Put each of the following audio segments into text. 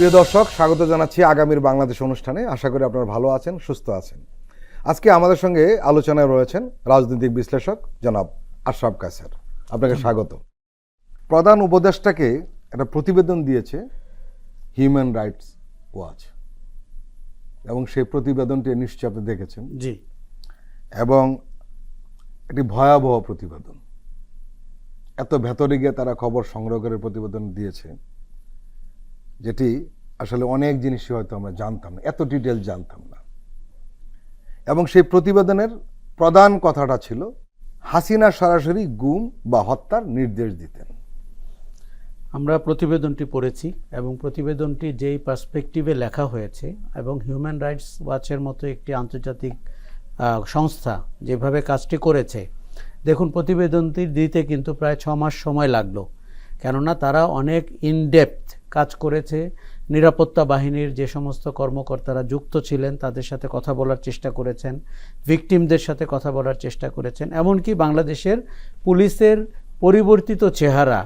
প্রিয় দর্শক, স্বাগত জানাচ্ছি আগামীর বাংলাদেশ অনুষ্ঠানে। আশা করি আপনারা ভালো আছেন, সুস্থ আছেন। আজকে আমাদের সঙ্গে আলোচনায় রয়েছেন রাজনৈতিক বিশ্লেষক জনাব আশরাফ কায়সার। আপনাকে স্বাগত। প্রধান উপদেষ্টাকে একটা প্রতিবেদন দিয়েছে হিউম্যান রাইটস ওয়াচ, এবং সেই প্রতিবেদনটি নিশ্চয়ই আপনি দেখেছেন। জি। এবং একটি ভয়াবহ প্রতিবেদন। এত ভেতরে গিয়ে তারা খবর সংগ্রহ করে প্রতিবেদন দিয়েছে, যেটি আসলে অনেক জিনিসই হয়তো আমরা জানতাম না, এত ডিটেল জানতাম না। এবং সেই প্রতিবেদনের প্রধান কথাটা ছিল হাসিনা সরাসরি গুম বা হত্যার নির্দেশ দিতেন। আমরা প্রতিবেদনটি পড়েছি এবং প্রতিবেদনটি যেই পার্সপেক্টিভে লেখা হয়েছে এবং হিউম্যান রাইটস ওয়াচের মতো একটি আন্তর্জাতিক সংস্থা যেভাবে কাজটি করেছে, দেখুন প্রতিবেদনটি দিতে কিন্তু প্রায় 6 মাস সময় লাগলো। কেননা তারা অনেক ইনডেপথ কাজ করেছে। নিরাপত্তা বাহিনীর যে সমস্ত কর্মকর্তারা যুক্ত ছিলেন তাদের সাথে কথা বলার চেষ্টা করেছেন, ভিকটিমদের সাথে কথা বলার চেষ্টা করেছেন, এমনকি বাংলাদেশের পুলিশের পরিবর্তিত চেহারা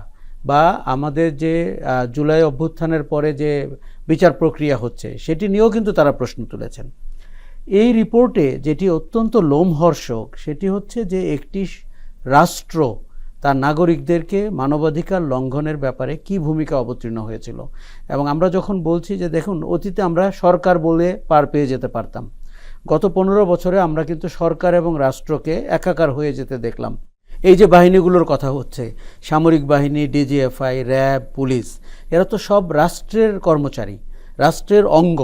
বা আমাদের যে জুলাই অভ্যুত্থানের পরে যে বিচার প্রক্রিয়া হচ্ছে সেটি নিয়েও কিন্তু তারা প্রশ্ন তুলেছেন। এই রিপোর্টে যেটি অত্যন্ত লোমহর্ষক সেটি হচ্ছে যে একটি রাষ্ট্র তার নাগরিকদেরকে মানবাধিকার লঙ্ঘনের ব্যাপারে কি ভূমিকা অবতীর্ণ হয়েছিল। এবং আমরা যখন বলছি যে দেখুন, অতীতে আমরা সরকার বলে পার পেয়ে যেতে পারতাম, গত 15 বছরে আমরা কিন্তু সরকার এবং রাষ্ট্রকে একাকার হয়ে যেতে দেখলাম। এই যে বাহিনীগুলোর কথা হচ্ছে, সামরিক বাহিনী, ডিজিএফআই, র্যাব, পুলিশ, এরা তো সব রাষ্ট্রের কর্মচারী, রাষ্ট্রের অঙ্গ।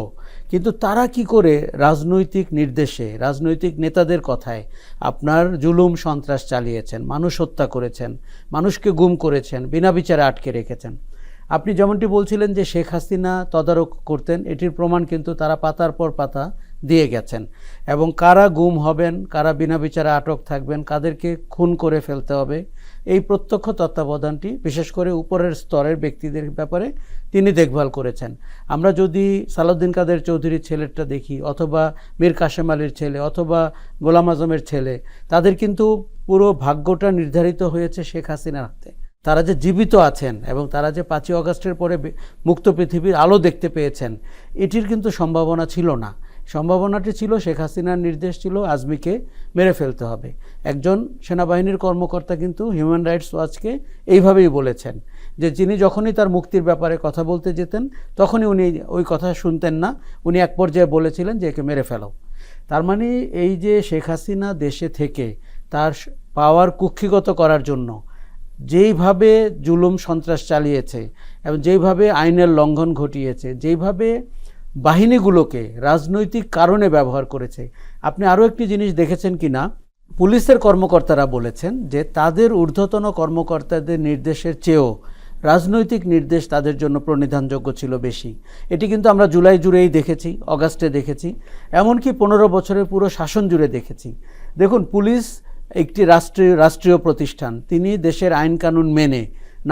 কিন্তু তারা কি করে রাজনৈতিক নির্দেশে, রাজনৈতিক নেতাদের কথায় আপনার জুলুম সন্ত্রাস চালিয়েছেন, মানুষ হত্যা করেছেন, মানুষকে গুম করেছেন, বিনা বিচারে আটকে রেখেছেন। আপনি যেমনটি বলছিলেন যে শেখ হাসিনা তদারক করতেন, এটির প্রমাণ কিন্তু তারা পাতার পর পাতা দিয়ে গেছেন। এবং কারা গুম হবেন, কারা বিনা বিচারে আটক থাকবেন, কাদেরকে খুন করে ফেলতে হবে, এই প্রত্যক্ষ তত্ত্বাবধানটি বিশেষ করে উপরের স্তরের ব্যক্তিদের ব্যাপারে তিনি দেখভাল করেছেন। আমরা যদি সালাউদ্দিন কাদের চৌধুরীর ছেলেটা দেখি, অথবা মীর কাসেম আলীর ছেলে, অথবা গোলাম আজমের ছেলে, তাদের কিন্তু পুরো ভাগ্যটা নির্ধারিত হয়েছে শেখ হাসিনার হাতে। তারা যে জীবিত আছেন এবং তারা যে 5ই আগস্টের পরে মুক্ত পৃথিবীর আলো দেখতে পেয়েছেন, এটির কিন্তু সম্ভাবনা ছিল না। সম্ভাবনাটি ছিল শেখ হাসিনার নির্দেশ ছিল আজমিকে মেরে ফেলতে হবে। একজন সেনাবাহিনীর কর্মকর্তা কিন্তু হিউম্যান রাইটস ওয়াচকে এইভাবেই বলেছেন যে যিনি যখনই তার মুক্তির ব্যাপারে কথা বলতে যেতেন তখনই উনি ওই কথা শুনতেন না, উনি এক পর্যায়ে বলেছিলেন যে একে মেরে ফেলো। তার মানে এই যে শেখ হাসিনা দেশে থেকে তার পাওয়ার কুক্ষিগত করার জন্য যেইভাবে জুলুম সন্ত্রাস চালিয়েছে এবং যেইভাবে আইনের লঙ্ঘন ঘটিয়েছে, যেইভাবে বাহিনীগুলোকে রাজনৈতিক কারণে ব্যবহার করেছে। আপনি আরও একটি জিনিস দেখেছেন কি না, পুলিশের কর্মকর্তারা বলেছেন যে তাদের ঊর্ধ্বতন কর্মকর্তাদের নির্দেশের চেয়েও রাজনৈতিক নির্দেশ তাদের জন্য প্রণিধানযোগ্য ছিল বেশি। এটি কিন্তু আমরা জুলাই জুড়েই দেখেছি, অগাস্টে দেখেছি, এমনকি 15 বছরের পুরো শাসন জুড়ে দেখেছি। দেখুন, পুলিশ একটি রাষ্ট্রীয় প্রতিষ্ঠান, তিনি দেশের আইন কানুন মেনে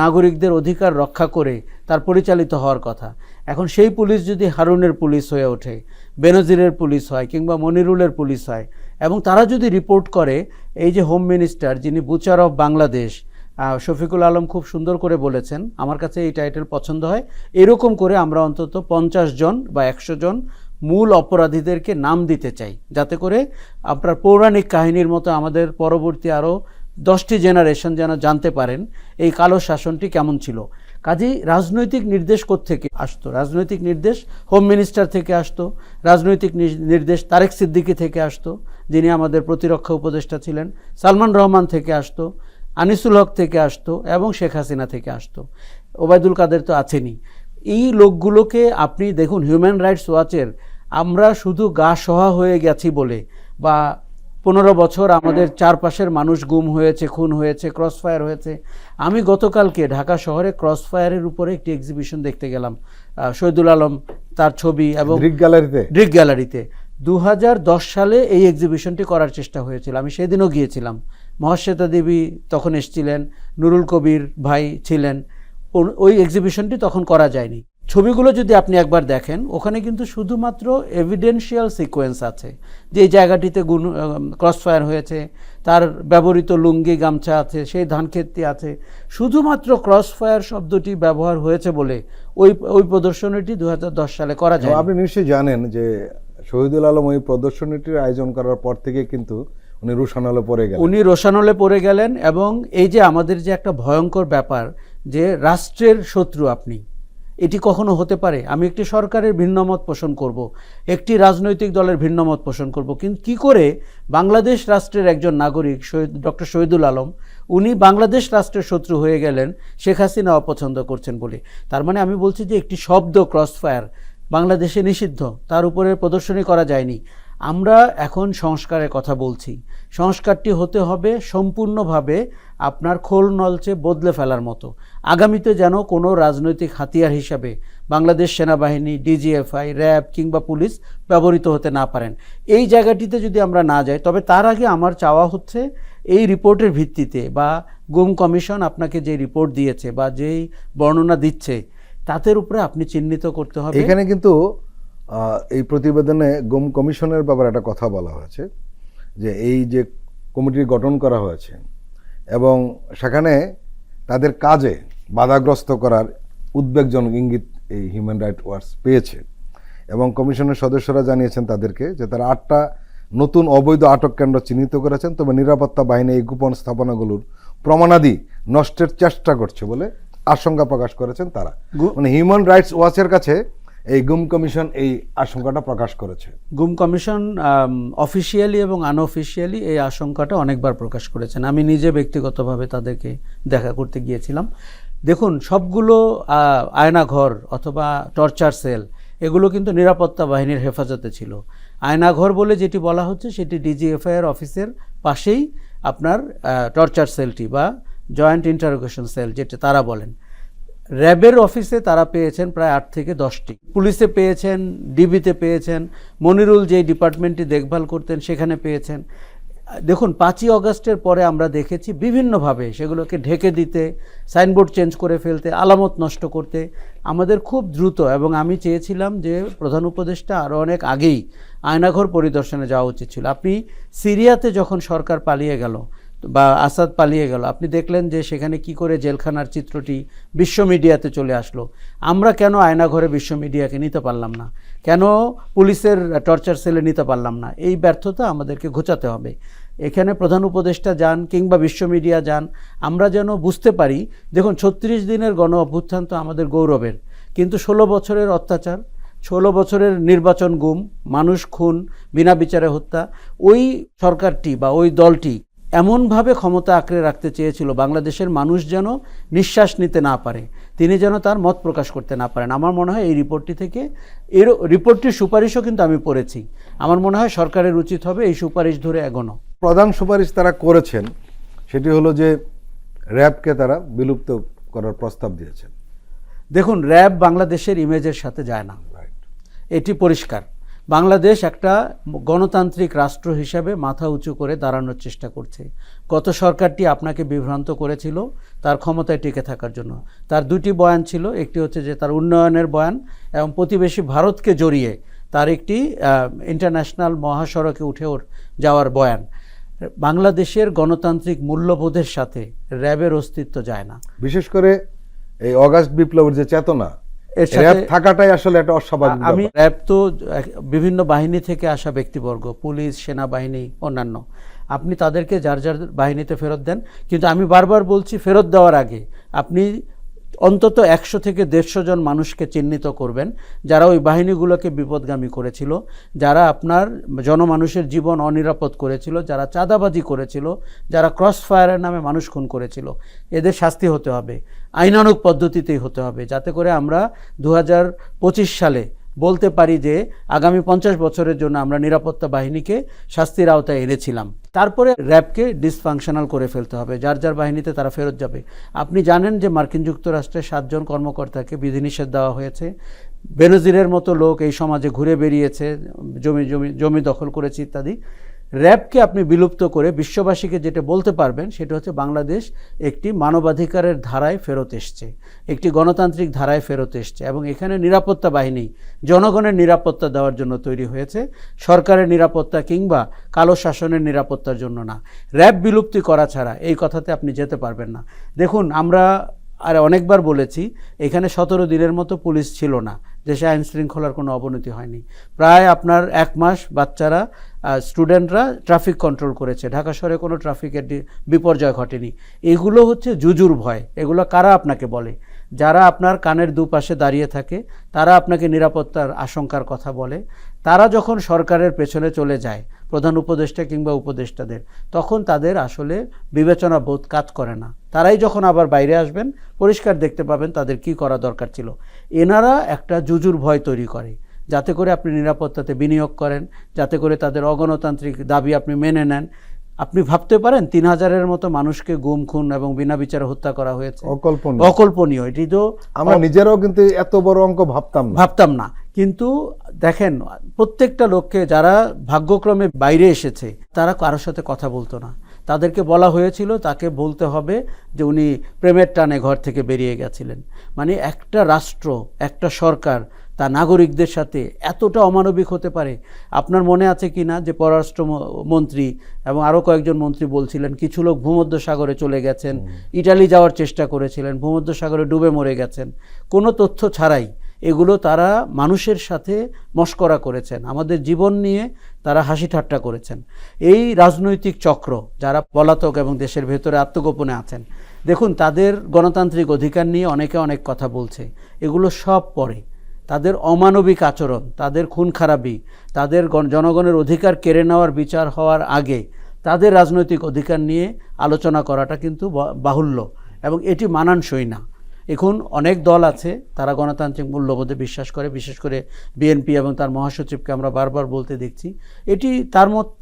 নাগরিকদের অধিকার রক্ষা করে তার পরিচালিত হওয়ার কথা। এখন সেই পুলিশ যদি হারুনের পুলিশ হয়ে ওঠে, বেনজিরের পুলিশ হয়, কিংবা মনিরুলের পুলিশ হয়, এবং তারা যদি রিপোর্ট করে, এই যে হোম মিনিস্টার যিনি বুচার অফ বাংলাদেশ শফিকুল আলম খুব সুন্দর করে বলেছেন, আমার কাছে এই টাইটেল পছন্দ হয়, এরকম করে আমরা অন্তত 50 জন বা 100 জন মূল অপরাধীদেরকে নাম দিতে চাই, যাতে করে আপনার পৌরাণিক কাহিনীর মতো আমাদের পরবর্তী আরও 10টি জেনারেশন যেন জানতে পারেন এই কালো শাসনটি কেমন ছিল। কাজেই রাজনৈতিক নির্দেশ কোত্থেকে আসতো? রাজনৈতিক নির্দেশ হোম মিনিস্টার থেকে আসতো, রাজনৈতিক নির্দেশ তারেক সিদ্দিকী থেকে আসতো, যিনি আমাদের প্রতিরক্ষা উপদেষ্টা ছিলেন, সালমান রহমান থেকে আসতো, আনিসুল হক থেকে আসতো, এবং শেখ হাসিনা থেকে আসতো, ওবায়দুল কাদের তো আছেনই। এই লোকগুলোকে আপনি দেখুন, হিউম্যান রাইটস ওয়াচের আমরা শুধু গা সহা হয়ে গেছি বলে, বা 15 বছর আমাদের চারপাশের মানুষ গুম হয়েছে, খুন হয়েছে, ক্রসফায়ার হয়েছে। আমি গতকালকে ঢাকা শহরে ক্রসফায়ারের উপরে একটি এক্সিবিশন দেখতে গেলাম, শহীদুল আলম তার ছবি, এবং ড্রিক গ্যালারিতে 2010 সালে এই এক্সিবিশনটি করার চেষ্টা হয়েছিল। আমি সেদিনও গিয়েছিলাম, মহাশ্বেতা দেবী তখন এসেছিলেন, নুরুল কবির ভাই ছিলেন। ওই এক্সিবিশনটি তখন করা যায়নি। ছবিগুলো যদি আপনি একবার দেখেন, ওখানে কিন্তু শুধুমাত্র এভিডেন্সিয়াল সিকোয়েন্স আছে, যে জায়গাটিতে ক্রসফায়ার হয়েছে, তার ব্যবহৃত লুঙ্গি গামছা আছে, সেই ধানক্ষেতটি আছে। শুধুমাত্র ক্রসফায়ার শব্দটি ব্যবহার হয়েছে বলে ওই প্রদর্শনীটি 2010 সালে করা যায়। আপনি নিশ্চয়ই জানেন যে শহীদুল আলম ওই প্রদর্শনীটির আয়োজন করার পর থেকে কিন্তু উনি রোশানলে পড়ে গেলেন এবং এই যে আমাদের যে একটা ভয়ঙ্কর ব্যাপার যে রাষ্ট্রের শত্রু আপনি, এটি কখনো হতে পারে? আমি একটি সরকারের ভিন্নমত পোষণ করব, একটি রাজনৈতিক দলের ভিন্নমত পোষণ করব, কিন্তু কি করে বাংলাদেশ রাষ্ট্রের একজন নাগরিক ডক্টর শহীদুল আলম উনি বাংলাদেশ রাষ্ট্রের শত্রু হয়ে গেলেন শেখ হাসিনা অপছন্দ করছেন বলে? তার মানে আমি বলছি যে একটি শব্দ ক্রসফায়ার বাংলাদেশে নিষিদ্ধ, তার উপরে প্রদর্শনী করা যায়নি। আমরা এখন সংস্কারের কথা বলছি, সংস্কারটি হতে হবে সম্পূর্ণভাবে আপনার খোল নলচে বদলে ফেলার মতো। আগামীতে যেন কোনো রাজনৈতিক হাতিয়ার হিসাবে বাংলাদেশ সেনাবাহিনী, ডিজিএফআই, র্যাব কিংবা পুলিশ ব্যবহৃত হতে না পারেন। এই জায়গাটিতে যদি আমরা না যাই, তবে তার আগে আমার চাওয়া হচ্ছে এই রিপোর্টের ভিত্তিতে বা গুম কমিশন আপনাকে যে রিপোর্ট দিয়েছে বা যেই বর্ণনা দিচ্ছে তাদের উপরে আপনি চিহ্নিত করতে হবে। এখানে কিন্তু এই প্রতিবেদনে গুম কমিশনের ব্যাপারে একটা কথা বলা হয়েছে যে এই যে কমিটি গঠন করা হয়েছে এবং সেখানে তাদের কাজে বাধাগ্রস্ত করার উদ্বেগজনক ইঙ্গিত এই হিউম্যান রাইটস ওয়াচ পেয়েছে এবং কমিশনের সদস্যরা জানিয়েছেন তাদেরকে যে তারা 8টা নতুন অবৈধ আটক কেন্দ্র চিহ্নিত করেছেন, তবে নিরাপত্তা বাহিনী এই গোপন স্থাপনাগুলোর প্রমাণাদি নষ্টের চেষ্টা করছে বলে আশঙ্কা প্রকাশ করেছেন তারা। মানে হিউম্যান রাইটস ওয়াচের কাছে এই গুম কমিশন এই আশঙ্কাটা প্রকাশ করেছে। গুম কমিশন অফিসিয়ালি এবং আনঅফিসিয়ালি এই আশঙ্কাটা অনেকবার প্রকাশ করেছেন। আমি নিজে ব্যক্তিগতভাবে তাদেরকে দেখা করতে গিয়েছিলাম। দেখুন, সবগুলো আয়নাঘর অথবা টর্চার সেল এগুলো কিন্তু নিরাপত্তা বাহিনীর হেফাজতে ছিল। আয়নাঘর বলে যেটি বলা হচ্ছে সেটি ডিজিএফআই এর অফিসের পাশেই আপনার টর্চার সেলটি বা জয়েন্ট ইন্টারোগেশন সেল যেটা তারা বলেন। র্যাবের অফিসে তারা পেয়েছেন প্রায় 8 থেকে 10টি, পুলিশে পেয়েছেন, ডিবিতে পেয়েছেন, মনিরুল যে ডিপার্টমেন্টটি দেখভাল করতেন সেখানে পেয়েছেন। দেখুন, 5ই অগাস্টের পরে আমরা দেখেছি বিভিন্নভাবে সেগুলোকে ঢেকে দিতে, সাইনবোর্ড চেঞ্জ করে ফেলতে, আলামত নষ্ট করতে। আমাদের খুব দ্রুত, এবং আমি চেয়েছিলাম যে প্রধান উপদেষ্টা আরও অনেক আগেই আয়নাঘর পরিদর্শনে যাওয়া উচিত ছিল। আপনি সিরিয়াতে যখন সরকার পালিয়ে গেল বা আসাদ পালিয়ে গেল, আপনি দেখলেন যে সেখানে কি করে জেলখানার চিত্রটি বিশ্ব মিডিয়াতে চলে আসলো। আমরা কেন আয়নাঘরে বিশ্ব মিডিয়াকে নিতে পারলাম না? কেন পুলিশের টর্চার সেলে নিতে পারলাম না? এই ব্যর্থতা আমাদেরকে ঘোচাতে হবে। এখানে প্রধান উপদেষ্টা যান কিংবা বিশ্ব মিডিয়া যান, আমরা যেন বুঝতে পারি। দেখুন, 36 দিনের গণ অভ্যুত্থান তো আমাদের গৌরবের, কিন্তু 16 বছরের অত্যাচার, 16 বছরের নির্বাচন গুম, মানুষ খুন, বিনা বিচারে হত্যা, ওই সরকারটি বা ওই দলটি এমনভাবে ক্ষমতা আঁকড়ে রাখতে চেয়েছিল বাংলাদেশের মানুষ যেন নিঃশ্বাস নিতে না পারে, তিনি যেন তার মত প্রকাশ করতে না পারেন। আমার মনে হয় এই রিপোর্টটি থেকে, এর রিপোর্টটির সুপারিশও কিন্তু আমি পড়েছি, আমার মনে হয় সরকারের উচিত হবে এই সুপারিশ ধরে এগোনো। প্রধান সুপারিশ তারা করেছেন সেটি হলো যে র্যাবকে তারা বিলুপ্ত করার প্রস্তাব দিয়েছেন। দেখুন, র্যাব বাংলাদেশের ইমেজের সাথে যায় না, এটি পরিষ্কার। বাংলাদেশ একটা গণতান্ত্রিক রাষ্ট্র হিসাবে মাথা উঁচু করে দাঁড়ানোর চেষ্টা করছে। গত সরকারটি আপনাকে বিভ্রান্ত করেছিল তার ক্ষমতায় টিকে থাকার জন্য। তার 2টি বয়ান ছিল, একটি হচ্ছে যে তার উন্নয়নের বয়ান এবং প্রতিবেশী ভারতকে জড়িয়ে তার একটি ইন্টারন্যাশনাল মহাসড়কে উঠে যাওয়ার বয়ান। বাংলাদেশের গণতান্ত্রিক মূল্যবোধের সাথে র্যাবের অস্তিত্ব যায় না। বিশেষ করে এই অগাস্ট বিপ্লবের যে চেতনা, র্যাব থাকাটাই আসলে একটা অস্বাভাবিক। আমি র্যাব তো বিভিন্ন বাহিনী থেকে আসা ব্যক্তিবর্গ, পুলিশ, সেনাবাহিনী, অন্যান্য, আপনি তাদেরকে যার যার বাহিনীতে ফেরত দেন, কিন্তু আমি বারবার বলছি ফেরত দেওয়ার আগে আপনি অন্তত 100 থেকে 150 জন মানুষকে চিহ্নিত করবেন যারা ওই বাহিনীগুলোকে বিপদগামী করেছিল, যারা আপনার জনমানুষের জীবন অনিরাপদ করেছিল, যারা চাঁদাবাজি করেছিল, যারা ক্রস ফায়ারের নামে মানুষ খুন করেছিল। এদের শাস্তি হতে হবে, আইনানুগ পদ্ধতিতেই হতে হবে, যাতে করে আমরা 2025 সালে বলতে পারি যে আগামী 50 বছরের জন্য আমরা নিরাপত্তা বাহিনীকে শাস্তির আওতায় এনেছিলাম। তারপরে র্যাবকে ডিসফাংশনাল করে ফেলতে হবে, যার যার বাহিনীতে তারা ফেরত যাবে। আপনি জানেন যে মার্কিন যুক্তরাষ্ট্রের 7 জন কর্মকর্তাকে বিধিনিষেধ দেওয়া হয়েছে। বেনজিরের মতো লোক এই সমাজে ঘুরে বেরিয়েছে, জমি দখল করেছে ইত্যাদি। র্যাবকে আপনি বিলুপ্ত করে বিশ্ববাসীকে যেটা বলতে পারবেন সেটা হচ্ছে বাংলাদেশ একটি মানবাধিকারের ধারায় ফেরত এসছে, একটি গণতান্ত্রিক ধারায় ফেরত এসছে, এবং এখানে নিরাপত্তা বাহিনী জনগণের নিরাপত্তা দেওয়ার জন্য তৈরি হয়েছে, সরকারের নিরাপত্তা কিংবা কালো শাসনের নিরাপত্তার জন্য না। র্যাব বিলুপ্তি করা ছাড়া এই কথাতে আপনি যেতে পারবেন না। দেখুন, আমরা আর অনেকবার বলেছি, এখানে 17 দিনের মতো পুলিশ ছিল না, দেশে আইন শৃঙ্খলার কোনো অবনতি হয়নি। প্রায় আপনার 1 মাস বাচ্চারা স্টুডেন্টরা ট্রাফিক কন্ট্রোল করেছে, ঢাকা শহরে কোনো ট্রাফিকের বিপর্যয় ঘটেনি। এগুলো হচ্ছে জুজুর ভয়। এগুলো কারা আপনাকে বলে? যারা আপনার কানের দুপাশে দাঁড়িয়ে থাকে, তারা আপনাকে নিরাপত্তার আশঙ্কার কথা বলে। তারা যখন সরকারের পেছনে চলে যায়, প্রধান উপদেষ্টা কিংবা উপদেষ্টাদের, তখন তাদের আসলে বিবেচনা বোধ কাজ করে না। তারাই যখন আবার বাইরে আসবেন, পরিষ্কার দেখতে পাবেন তাদের কি করা দরকার ছিল। এনারা একটা জুজুর ভয় তৈরি করে, যাতে করে আপনি নিরাপত্তাতে বিনিয়োগ করেন, যাতে করে তাদের অগণতান্ত্রিক দাবি আপনি মেনে নেন। আপনি ভাবতে পারেন 3000-এর মতো মানুষকে গুম, খুন এবং বিনা বিচারে হত্যা করা হয়েছে। অকল্পনীয়। এটি তো আমরা নিজেরাও কিন্তু এত বড় অঙ্ক ভাবতাম না। কিন্তু দেখেন, প্রত্যেকটা লোককে যারা ভাগ্যক্রমে বাইরে এসেছে, তারা কারোর সাথে কথা বলতো না। তাদেরকে বলা হয়েছিল তাকে বলতে হবে যে উনি প্রেমের টানে ঘর থেকে বেরিয়ে গেছিলেন। মানে একটা রাষ্ট্র, একটা সরকার তা নাগরিকদের সাথে এতটা অমানবিক হতে পারে? আপনার মনে আছে কি না যে পররাষ্ট্রমন্ত্রী এবং আরও কয়েকজন মন্ত্রী বলছিলেন কিছু লোক ভূমধ্যসাগরে চলে গেছেন, ইটালি যাওয়ার চেষ্টা করেছিলেন, ভূমধ্যসাগরে ডুবে মরে গেছেন। কোনো তথ্য ছাড়াই এগুলো তারা মানুষের সাথে মশকরা করেছেন, আমাদের জীবন নিয়ে তারা হাসি ঠাট্টা করেছেন। এই রাজনৈতিক চক্র যারা পলাতক এবং দেশের ভেতরে আত্মগোপনে আছেন, দেখুন তাদের গণতান্ত্রিক অধিকার নিয়ে অনেকে অনেক কথা বলছে, এগুলো সব পরে। তাদের অমানবিক আচরণ, তাদের খুন খারাপি, তাদের জনগণের অধিকার কেড়ে নেওয়ার বিচার হওয়ার আগে তাদের রাজনৈতিক অধিকার নিয়ে আলোচনা করাটা কিন্তু বাহুল্য এবং এটি মানানসই না। এখন অনেক দল আছে তারা গণতান্ত্রিক মূল্যবোধে বিশ্বাস করে, বিশেষ করে বিএনপি এবং তার মহাসচিবকে আমরা বারবার বলতে দেখছি। এটি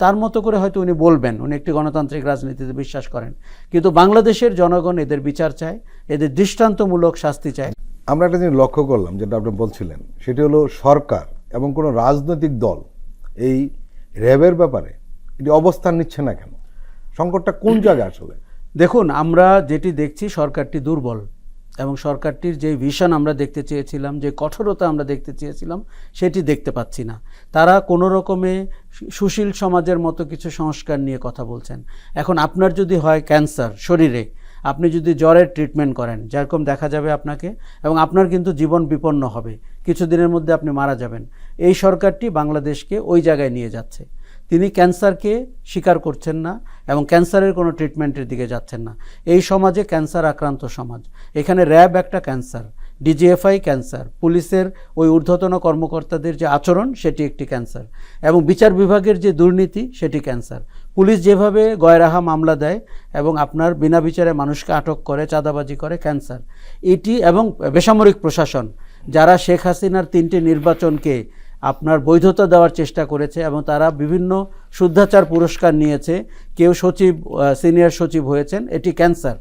তার মতো করে হয়তো উনি বলবেন, উনি একটি গণতান্ত্রিক রাজনীতিতে বিশ্বাস করেন, কিন্তু বাংলাদেশের জনগণ এদের বিচার চায়, এদের দৃষ্টান্তমূলক শাস্তি চায়। আমরা একটা জিনিস লক্ষ্য করলাম, যেটা আপনি বলছিলেন, সেটি হলো সরকার এবং কোনো রাজনৈতিক দল এই র্যাবের ব্যাপারে এটি অবস্থান নিচ্ছে না কেন? সংকটটা কোন জায়গায় আসলে? দেখুন, আমরা যেটি দেখছি সরকারটি দুর্বল এবং সরকারটির যে ভিশন আমরা দেখতে চেয়েছিলাম, যে কঠোরতা আমরা দেখতে চেয়েছিলাম, সেটি দেখতে পাচ্ছি না। তারা কোনো রকমে সুশীল সমাজের মতো কিছু সংস্কার নিয়ে কথা বলছেন। এখন আপনার যদি হয় ক্যান্সার শরীরে, আপনি যদি জ্বরের ট্রিটমেন্ট করেন, যেরকম দেখা যাবে আপনাকে, এবং আপনার কিন্তু জীবন বিপন্ন হবে, কিছুদিনের মধ্যে আপনি মারা যাবেন। এই সরকারটি বাংলাদেশকে ওই জায়গায় নিয়ে যাচ্ছে। তিনি ক্যান্সারকে স্বীকার করছেন না এবং ক্যান্সারের কোনো ট্রিটমেন্টের দিকে যাচ্ছেন না। এই সমাজে ক্যান্সার আক্রান্ত সমাজ। এখানে র্যাব একটা ক্যান্সার, ডিজিএফআই ক্যান্সার, পুলিশের ওই ঊর্ধ্বতন কর্মকর্তাদের যে আচরণ সেটি একটি ক্যান্সার, এবং বিচার বিভাগের যে দুর্নীতি সেটি ক্যান্সার। পুলিশ যেভাবে গয়রাহা মামলা দেয় এবং আপনার বিনা বিচারে মানুষকে আটক করে, চাঁদাবাজি করে, ক্যান্সার এটি। এবং বেসামরিক প্রশাসন যারা শেখ হাসিনার 3টি নির্বাচনকে আপনার বৈধতা দেওয়ার চেষ্টা করেছে এবং তারা বিভিন্ন শুদ্ধাচার পুরস্কার নিয়েছে, কেউ সচিব, সিনিয়র সচিব হয়েছেন, এটি ক্যান্সার।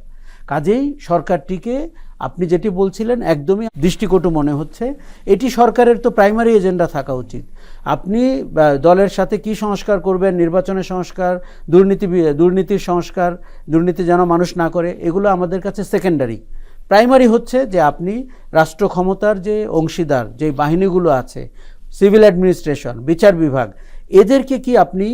কাজেই সরকারটিকে আপনি যেটি বলছিলেন একদমই দৃষ্টিকটু মনে হচ্ছে। এটি সরকারের তো প্রাইমারি এজেন্ডা থাকা উচিত। আপনি দলের সাথে কি সংস্কার করবেন, নির্বাচনের সংস্কার, দুর্নীতির সংস্কার, দুর্নীতি যেন মানুষ না করে, এগুলো আমাদের কাছে সেকেন্ডারি। প্রাইমারি হচ্ছে যে আপনি রাষ্ট্র ক্ষমতার যে অংশীদার, যে বাহিনীগুলো আছে, সিভিল অ্যাডমিনিস্ট্রেশন, বিচার বিভাগ, এদেরকে কি আপনি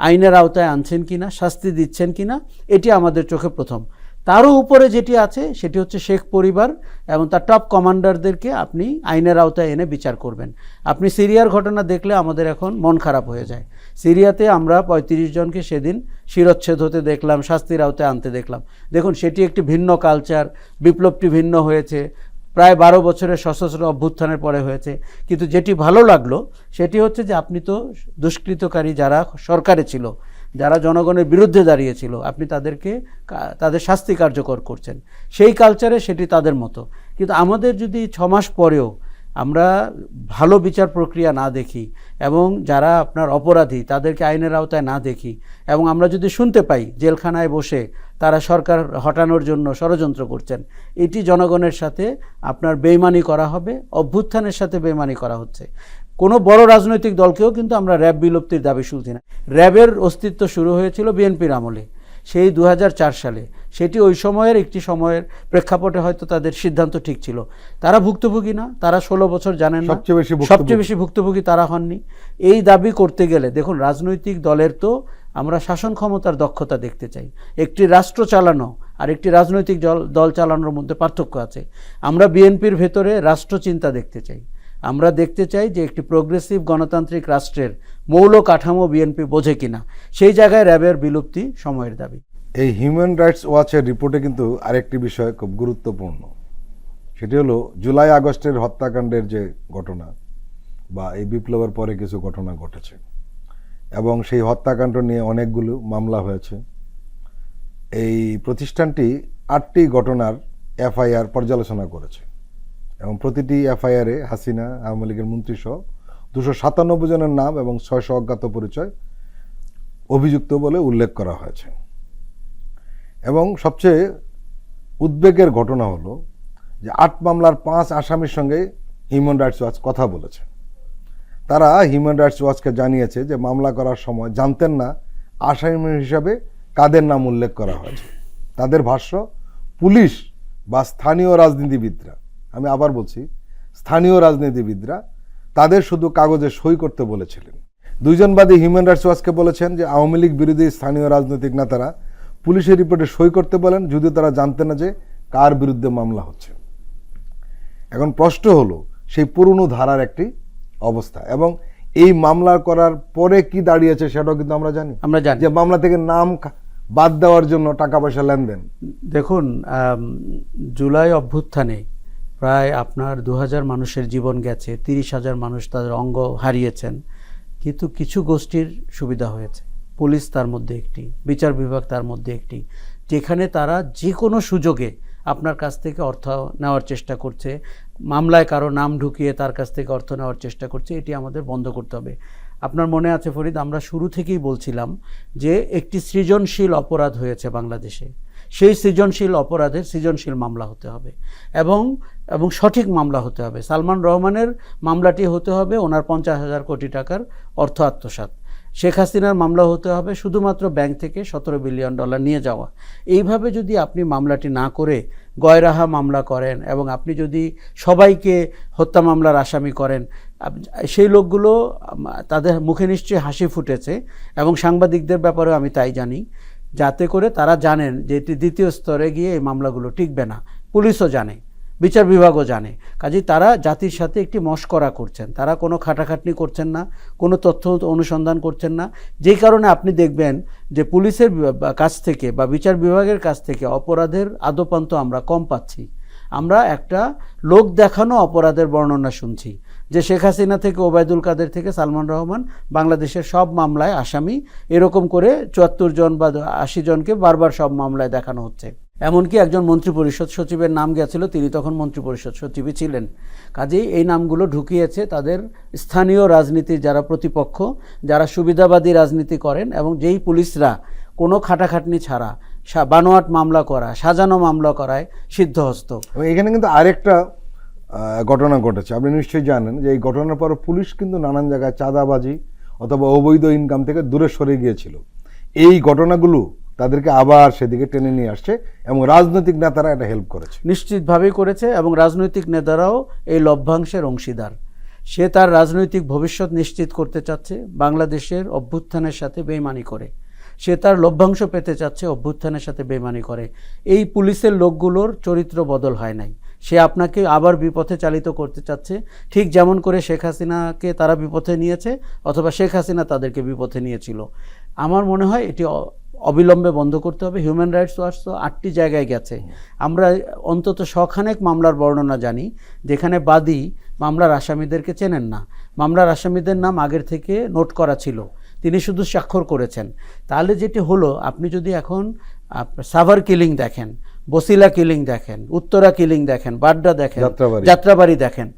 আইনের আওতায় আনছেন কিনা, শাস্তি দিচ্ছেন কিনা, এটি আমাদের চোখে প্রথম। তারও উপরে যেটি আছে সেটি হচ্ছে শেখ পরিবার এবং তার টপ কমান্ডারদেরকে আপনি আইনের আওতায় এনে বিচার করবেন। আপনি সিরিয়ার ঘটনা দেখলে আমাদের এখন মন খারাপ হয়ে যায়। সিরিয়াতে আমরা 35 জনকে সেদিন শিরচ্ছেদ হতে দেখলাম, শাস্তির আওতায় আনতে দেখলাম। দেখুন, সেটি একটি ভিন্ন কালচার, বিপ্লবটি ভিন্ন হয়েছে, প্রায় 12 বছরের সশস্ত্র অভ্যুত্থানের পরে হয়েছে। কিন্তু যেটি ভালো লাগলো সেটি হচ্ছে যে আপনি তো দুষ্কৃতকারী যারা সরকারে ছিল, যারা জনগণের বিরুদ্ধে দাঁড়িয়েছিল, আপনি তাদের শাস্তি কার্যকর করছেন। সেই কালচারে সেটি তাদের মতো। কিন্তু আমাদের যদি 6 মাস পরেও আমরা ভালো বিচার প্রক্রিয়া না দেখি এবং যারা আপনার অপরাধী তাদেরকে আইনের আওতায় না দেখি, এবং আমরা যদি শুনতে পাই জেলখানায় বসে তারা সরকার হটানোর জন্য ষড়যন্ত্র করছেন, এটি জনগণের সাথে আপনার বেইমানি করা হবে, অভ্যুত্থানের সাথে বেইমানি করা হচ্ছে। কোনো বড় রাজনৈতিক দলকেও কিন্তু আমরা র্যাব বিলুপ্তির দাবি শুনছি না। র্যাবের অস্তিত্ব শুরু হয়েছিল বিএনপির আমলে, সেই 2004 সালে। সেটি ওই সময়ের একটি সময়ের প্রেক্ষাপটে হয়তো তাদের সিদ্ধান্ত ঠিক ছিল। তারা ভুক্তভোগী না, তারা 16 বছর জানেন না, সবচেয়ে বেশি ভুক্তভোগী তারা হননি। এই দাবি করতে গেলে দেখুন, রাজনৈতিক দলের তো আমরা শাসন ক্ষমতার দক্ষতা দেখতে চাই। একটি রাষ্ট্র চালানো আর একটি রাজনৈতিক দল চালানোর মধ্যে পার্থক্য আছে। আমরা বিএনপির ভেতরে রাষ্ট্রচিন্তা দেখতে চাই। আমরা দেখতে চাই যে একটি প্রোগ্রেসিভ গণতান্ত্রিক রাষ্ট্রের মৌল কাঠামো বিএনপি বোঝে কিনা। সেই জায়গায় র্যাবের বিলুপ্তি সময়ের দাবি। এই হিউম্যান রাইটস ওয়াচের রিপোর্টে কিন্তু আরেকটি বিষয় খুব গুরুত্বপূর্ণ, সেটি হলো জুলাই আগস্টের হত্যাকাণ্ডের যে ঘটনা বা এই বিপ্লবের পরে কিছু ঘটনা ঘটেছে এবং সেই হত্যাকাণ্ড নিয়ে অনেকগুলো মামলা হয়েছে। এই প্রতিষ্ঠানটি 8টি ঘটনার এফআইআর পর্যালোচনা করেছে এবং প্রতিটি এফআইআরে হাসিনা, আওয়ামী লীগের মন্ত্রীসহ 297 জনের নাম এবং 600 অজ্ঞাত পরিচয় অভিযুক্ত বলে উল্লেখ করা হয়েছে। এবং সবচেয়ে উদ্বেগের ঘটনা হলো যে 8 মামলার 5 আসামির সঙ্গে হিউম্যান রাইটস ওয়াচ কথা বলেছে। তারা হিউম্যান রাইটস ওয়াচকে জানিয়েছে যে মামলা করার সময় জানতেন না আসামি হিসাবে কাদের নাম উল্লেখ করা হয়েছে। তাদের ভাষ্য, পুলিশ বা স্থানীয় রাজনীতিবিদরা, আমি আবার বলছি স্থানীয় রাজনীতিবিদরা তাদের শুধু কাগজে সই করতে বলেছিলেন। 2 জন বাদী হিউম্যান রাইটস ওয়াচকে বলেছেন যে আওয়ামী লীগ বিরোধী স্থানীয় রাজনৈতিক নেতারা পুলিশের রিপোর্টে সই করতে বলেন যদিও তারা জানতেন না যে কার বিরুদ্ধে মামলা হচ্ছে। এখন প্রশ্ন হলো সেই পুরনো ধারার একটি অবস্থা এবং এই মামলা করার পরে কি দাঁড়িয়েছে সেটাও কিন্তু আমরা জানি যে মামলা থেকে নাম বাদ দেওয়ার জন্য টাকা পয়সা লেনদেন। দেখুন, জুলাই অভ্যুত্থানে প্রায় আপনার 2000 মানুষের জীবন গেছে, 30,000 মানুষ তাদের অঙ্গ হারিয়েছেন, কিন্তু কিছু গোষ্ঠীর সুবিধা হয়েছে। পুলিশ তার মধ্যে একটি, বিচার বিভাগ তার মধ্যে একটি, যেখানে তারা যে কোনো সুযোগে আপনার কাছ থেকে অর্থ নেওয়ার চেষ্টা করছে, মামলায় কারো নাম ঢুকিয়ে তার কাছ থেকে অর্থ নেওয়ার চেষ্টা করছে। এটি আমাদের বন্ধ করতে হবে। আপনার মনে আছে ফরিদ, আমরা শুরু থেকেই বলছিলাম যে একটি সৃজনশীল অপরাধ হয়েছে বাংলাদেশে, সেই সৃজনশীল অপরাধের সৃজনশীল মামলা হতে হবে এবং সঠিক মামলা হতে হবে। সালমান রহমানের মামলাটি হতে হবে ওনার 50,000 কোটি টাকার অর্থ আত্মসাৎ। শেখ হাসিনার মামলা হতে হবে শুধুমাত্র ব্যাংক থেকে $17 বিলিয়ন নিয়ে যাওয়া। এইভাবে যদি আপনি মামলাটি না করে গয়রাহা মামলা করেন এবং আপনি যদি সবাইকে হত্যা মামলার আসামি করেন, সেই লোকগুলো তাদের মুখে নিশ্চয়ই হাসি ফুটেছে এবং সাংবাদিকদের ব্যাপারেও আমি তাই জানি, যাতে করে তারা জানেন যে এটি দ্বিতীয় স্তরে গিয়ে এই মামলাগুলো টিকবে না। পুলিশও জানে, বিচার বিভাগও জানে। কাজেই তারা জাতির সাথে একটি মশকরা করছেন, তারা কোনো খাটাখাটনি করছেন না, কোনো তথ্য অনুসন্ধান করছেন না। যেই কারণে আপনি দেখবেন যে পুলিশের কাছ থেকে বা বিচার বিভাগের কাছ থেকে অপরাধের আদপান্ত আমরা কম পাচ্ছি। আমরা একটা লোক দেখানো অপরাধের বর্ণনা শুনছি যে শেখ হাসিনা থেকে ওবায়দুল কাদের থেকে সালমান রহমান বাংলাদেশের সব মামলায় আসামি, এরকম করে 74 জন বা 80 জনকে বারবার সব মামলায় দেখানো হচ্ছে। এমনকি একজন মন্ত্রিপরিষদ সচিবের নাম গেছিল, তিনি তখন মন্ত্রিপরিষদ সচিবই ছিলেন। কাজেই এই নামগুলো ঢুকিয়েছে তাদের স্থানীয় রাজনীতির যারা প্রতিপক্ষ, যারা সুবিধাবাদী রাজনীতি করেন এবং যেই পুলিশরা কোনো খাটাখাটনি ছাড়া বানোয়াট মামলা করা, সাজানো মামলা করায় সিদ্ধহস্ত। এখানে কিন্তু আরেকটা ঘটনা ঘটেছে, আপনি নিশ্চয়ই জানেন যে এই ঘটনার পর পুলিশ কিন্তু নানান জায়গায় চাঁদাবাজি অথবা অবৈধ ইনকাম থেকে দূরে সরে গিয়েছিল। এই ঘটনাগুলো তাদেরকে আবার সেদিকে টেনে নিয়ে আসছে এবং রাজনৈতিক নেতারা এটা হেল্প করেছে, নিশ্চিতভাবেই করেছে এবং রাজনৈতিক নেতারাও এই লভ্যাংশের অংশীদার। সে তার রাজনৈতিক ভবিষ্যৎ নিশ্চিত করতে চাচ্ছে বাংলাদেশের অভ্যুত্থানের সাথে বেইমানি করে, সে তার লভ্যাংশ পেতে চাচ্ছে অভ্যুত্থানের সাথে বেইমানি করে। এই পুলিশের লোকগুলোর চরিত্র বদল হয় নাই, সে আপনাকে আবার বিপথে চালিত করতে চাচ্ছে, ঠিক যেমন করে শেখ হাসিনাকে তারা বিপথে নিয়েছে অথবা শেখ হাসিনা তাদেরকে বিপথে নিয়েছিল। আমার মনে হয় এটি অবিলম্বে বন্ধ করতে হবে। হিউম্যান রাইটস ওয়াচ তো 8টি জায়গায় গেছে। আমরা অন্তত 100খানেক মামলার বর্ণনা জানি যেখানে বাদী মামলার আসামিদেরকে চেনেন না, মামলার আসামিদের নাম আগের থেকে নোট করা ছিল, তিনি শুধু স্বাক্ষর করেছেন। তাহলে যেটি হলো, আপনি যদি এখন সাভার কিলিং দেখেন, বসিলা কিলিং দেখেন, উত্তরা কিলিং দেখেন, বাড্ডা দেখেন, যাত্রাবাড়ি দেখেন,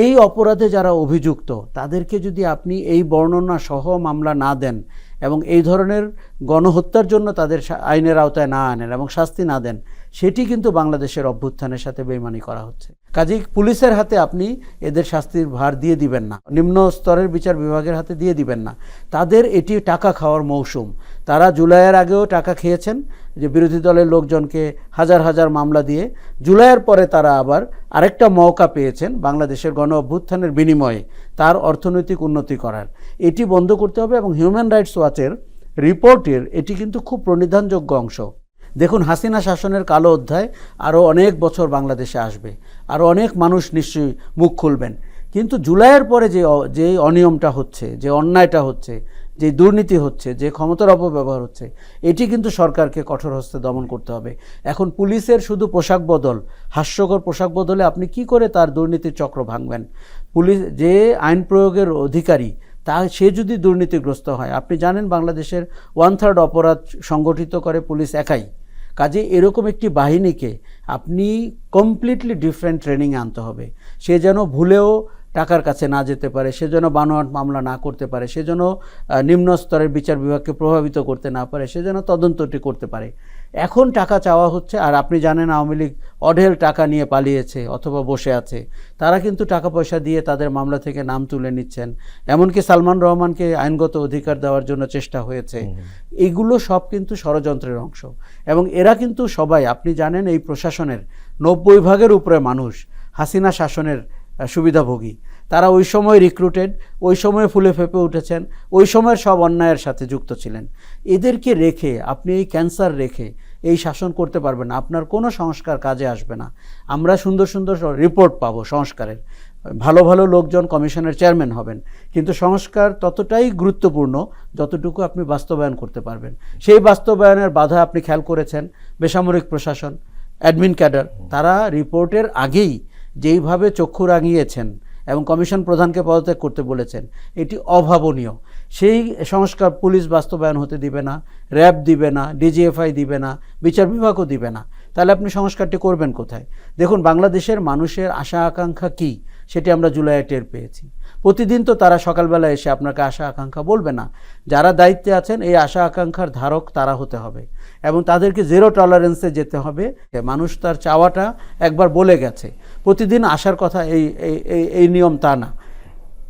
এই অপরাধে যারা অভিযুক্ত তাদেরকে যদি আপনি এই বর্ণনা সহ মামলা না দেন এবং এই ধরনের গণহত্যার জন্য তাদের আইনের আওতায় না আনেন এবং শাস্তি না দেন, সেটি কিন্তু বাংলাদেশের অভ্যুত্থানের সাথে বেইমানি করা হচ্ছে। কাজেই পুলিশের হাতে আপনি এদের শাস্তির ভার দিয়ে দিবেন না, নিম্ন স্তরের বিচার বিভাগের হাতে দিয়ে দিবেন না। তাদের এটি টাকা খাওয়ার মৌসুম। তারা জুলাইয়ের আগেও টাকা খেয়েছেন, যে বিরোধী দলের লোকজনকে হাজার হাজার মামলা দিয়ে। জুলাইয়ের পরে তারা আবার আরেকটা মৌকা পেয়েছেন বাংলাদেশের গণ অভ্যুত্থানের বিনিময়ে তার অর্থনৈতিক উন্নতি করার। এটি বন্ধ করতে হবে এবং হিউম্যান রাইটস ওয়াচের রিপোর্টের এটি কিন্তু খুব প্রণিধানযোগ্য অংশ দেখুন, হাসিনা শাসনের কালো অধ্যায় আরও অনেক বছর বাংলাদেশে আসবে, আরও অনেক মানুষ নিশ্চয়ই মুখ খুলবেন। কিন্তু জুলাইয়ের পরে যে অনিয়মটা হচ্ছে, যে অন্যায়টা হচ্ছে, যে দুর্নীতি হচ্ছে, যে ক্ষমতার অপব্যবহার হচ্ছে, এটি কিন্তু সরকারকে কঠোর হস্তে দমন করতে হবে। এখন পুলিশের শুধু পোশাক বদল, হাস্যকর পোশাক বদলে আপনি কি করে তার দুর্নীতির চক্র ভাঙবেন? পুলিশ যে আইন প্রয়োগের অধিকারী, সে যদি দুর্নীতিগ্রস্ত হয়, আপনি জানেন বাংলাদেশের 1/3 অপরাধ সংগঠিত করে পুলিশ একাই। কাজে এরকম একটি বাহিনীকে আপনি কমপ্লিটলি ডিফারেন্ট ট্রেনিংয়ে আনতে হবে। সে যেন ভুলেও টাকার কাছে না যেতে পারে, সে যেন বানোয়াট মামলা না করতে পারে, সে যেন নিম্ন স্তরের বিচার বিভাগকে প্রভাবিত করতে না পারে, সে যেন তদন্তটি করতে পারে। এখন টাকা চাওয়া হচ্ছে, আর আপনি জানেন আওয়ামী লীগ অঢেল টাকা নিয়ে পালিয়েছে অথবা বসে আছে। তারা কিন্তু টাকা পয়সা দিয়ে তাদের মামলা থেকে নাম তুলে নিচ্ছেন। এমনকি সালমান রহমানকে আইনগত অধিকার দেওয়ার জন্য চেষ্টা হয়েছে। এগুলো সব কিন্তু ষড়যন্ত্রের অংশ। এবং এরা কিন্তু সবাই, আপনি জানেন, এই প্রশাসনের 90 ভাগের উপরে মানুষ হাসিনা শাসনের সুবিধাভোগী। তারা ওই সময় রিক্রুটেড, ওই সময় ফুলে ফেঁপে উঠেছেন, ওই সময়ের সব অন্যায়ের সাথে যুক্ত ছিলেন। এদেরকে রেখে আপনি এই ক্যান্সার রেখে এই শাসন করতে পারবেন না, আপনার কোনো সংস্কার কাজে আসবে না। আমরা সুন্দর সুন্দর রিপোর্ট পাবো সংস্কারের, ভালো ভালো লোকজন কমিশনের চেয়ারম্যান হবেন, কিন্তু সংস্কার ততটাই গুরুত্বপূর্ণ যতটুকু আপনি বাস্তবায়ন করতে পারবেন। সেই বাস্তবায়নের বাধা আপনি খেয়াল করেছেন, বেসামরিক প্রশাসন, অ্যাডমিন ক্যাডার, তারা রিপোর্টের আগেই যেইভাবে চক্ষু রাঙিয়েছেন এবং কমিশন প্রধানকে পদত্যাগ করতে বলেছেন, এটি অভাবনীয়। সেই সংস্কার পুলিশ বাস্তবায়ন হতে দিবে না, র্যাব দিবে না, ডিজিএফআই দিবে না, বিচার বিভাগও দিবে না। তাহলে আপনি সংস্কারটি করবেন কোথায়? দেখুন, বাংলাদেশের মানুষের আশা আকাঙ্ক্ষা কী সেটি আমরা জুলাইয়ে টের পেয়েছি। প্রতিদিন তো তারা সকালবেলা এসে আপনাকে আশা আকাঙ্ক্ষা বলবে না। যারা দায়িত্বে আছেন এই আশা আকাঙ্ক্ষার ধারক তারা হতে হবে এবং তাদেরকে জিরো টলারেন্সে যেতে হবে। মানুষ তার চাওয়াটা একবার বলে গেছে, প্রতিদিন আসার কথা এই নিয়ম তা না।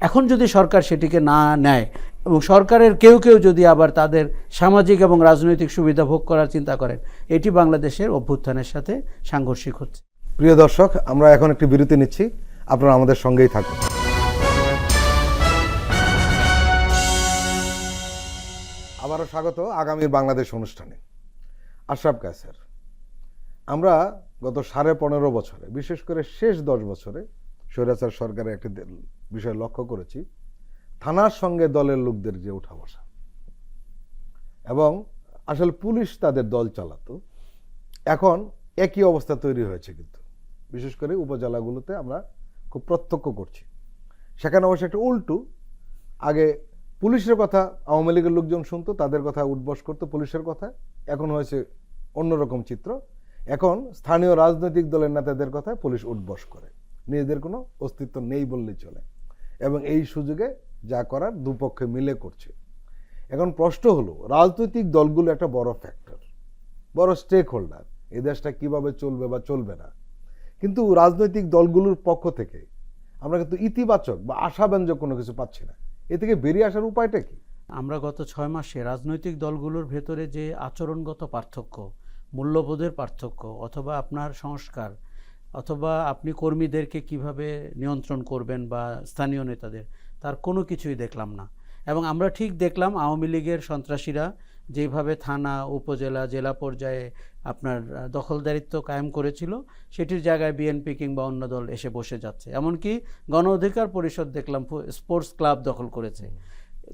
এখন যদি সরকার সেটিকে না নেয় এবং সরকারের কেউ কেউ যদি আবার তাদের সামাজিক এবং রাজনৈতিক সুবিধা ভোগ করার চিন্তা করেন, এটি বাংলাদেশের অভ্যুত্থানের সাথে সাংঘর্ষিক হচ্ছে। প্রিয় দর্শক, আমরা এখন একটি বিরতি নিচ্ছি, আপনারা আমাদের সঙ্গেই থাকুন। আবারও স্বাগত আগামী বাংলাদেশ অনুষ্ঠানে। আশরাফ কায়সার, আমরা গত 15.5 বছরে, বিশেষ করে শেষ 10 বছরে স্বৈরাচার সরকারের একটি বিষয় লক্ষ্য করেছি, থানার সঙ্গে দলের লোকদের যে উঠা বসা, এবং আসলে পুলিশ তাদের দল চালাতো। এখন একই অবস্থা তৈরি হয়েছে, কিন্তু বিশেষ করে উপজেলাগুলোতে আমরা খুব প্রত্যক্ষ করছি। সেখানে অবশ্য একটা উল্টো, আগে পুলিশের কথা আওয়ামী লীগের লোকজন শুনতো, তাদের কথা উঠবস করতো পুলিশের কথা। এখন হয়েছে অন্যরকম চিত্র। এখন স্থানীয় রাজনৈতিক দলের নেতাদের কথায় পুলিশ উঠবস করে, নিজেদের কোনো অস্তিত্ব নেই বললেই চলে। এবং এই সুযোগে যা করার দুপক্ষে মিলে করছে। এখন প্রশ্ন হলো, রাজনৈতিক দলগুলো একটা বড় ফ্যাক্টর, বড় স্টেক হোল্ডার, এই দেশটা কিভাবে চলবে বা চলবে না। কিন্তু রাজনৈতিক দলগুলোর পক্ষ থেকে আমরা কিন্তু ইতিবাচক বা আশাব্যঞ্জক কোনো কিছু পাচ্ছি না। এ থেকে বেরিয়ে আসার উপায়টা কি? আমরা গত 6 মাসে রাজনৈতিক দলগুলোর ভেতরে যে আচরণগত পার্থক্য, মূল্যবোধের পার্থক্য, অথবা আপনার সংস্কার, অথবা আপনি কর্মীদেরকে কিভাবে নিয়ন্ত্রণ করবেন বা স্থানীয় নেতাদের, তার কোনো কিছুই দেখলাম না। এবং আমরা ঠিক দেখলাম আওয়ামী লীগের সন্ত্রাসীরা যেভাবে থানা, উপজেলা, জেলা পর্যায়ে আপনার দখলদারিত্ব কায়েম করেছিল, সেটির জায়গায় বিএনপি কিংবা অন্য দল এসে বসে যাচ্ছে। এমনকি গণ অধিকার পরিষদ দেখলাম স্পোর্টস ক্লাব দখল করেছে।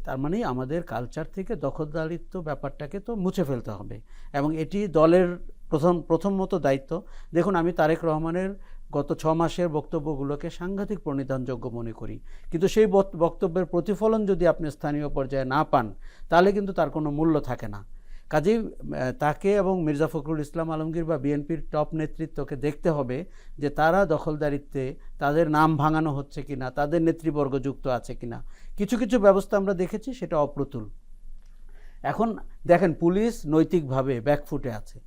তার মানে আমাদের কালচার থেকে দখলদারিত্ব ব্যাপারটাকে তো মুছে ফেলতে হবে এবং এটি দলের প্রথমত দায়িত্ব। দেখুন, আমি তারেক রহমানের গত 6 মাসের বক্তব্যগুলোকে সাংঘাতিক প্রণিধানযোগ্য মনে করি, কিন্তু সেই বক্তব্যের প্রতিফলন যদি আপনি স্থানীয় পর্যায়ে না পান, তাহলে কিন্তু তার কোনো মূল্য থাকে না। কাজেই তাকে এবং মির্জা ফখরুল ইসলাম আলমগীর বা বিএনপির টপ নেতৃত্বকে দেখতে হবে যে তারা দখলদারিত্বে তাদের নাম ভাঙানো হচ্ছে কিনা, তাদের নেতৃবর্গ যুক্ত আছে কিনা। কিছু কিছু ব্যবস্থা আমরা দেখেছি, সেটা অপ্রতুল। এখন দেখেন, পুলিশ নৈতিকভাবে ব্যাকফুটে আছে,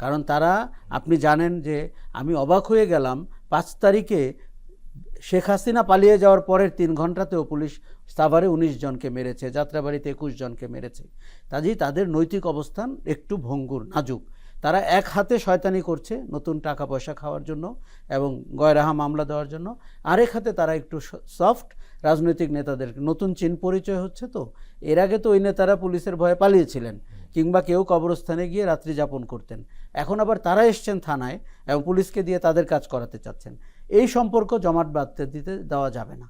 কারণ তারা, আপনি জানেন যে আমি অবাক হয়ে গেলাম, 5 তারিখে শেখ হাসিনা পালিয়ে যাওয়ার পরের 3 ঘন্টাতেও পুলিশ সাভারে 19 জনকে মেরেছে, যাত্রাবাড়িতে 21 জনকে মেরেছে। কাজেই তাদের নৈতিক অবস্থান একটু ভঙ্গুর, নাজুক। তারা এক হাতে শয়তানি করছে নতুন টাকা পয়সা খাওয়ার জন্য এবং গয়রাহা মামলা দেওয়ার জন্য, আরেক হাতে তারা একটু সফট। রাজনৈতিক নেতাদের নতুন চিন পরিচয় হচ্ছে। তো এর আগে তো ওই নেতারা পুলিশের ভয়ে পালিয়েছিলেন কিংবা কেউ কবরস্থানে গিয়ে রাত্রি যাপন করতেন। এখন আবার তারা এসছেন থানায় এবং পুলিশকে দিয়ে তাদের কাজ করাতে চাচ্ছেন। এই সম্পর্ক জমাট বাঁধতে দিতে দেওয়া যাবে না।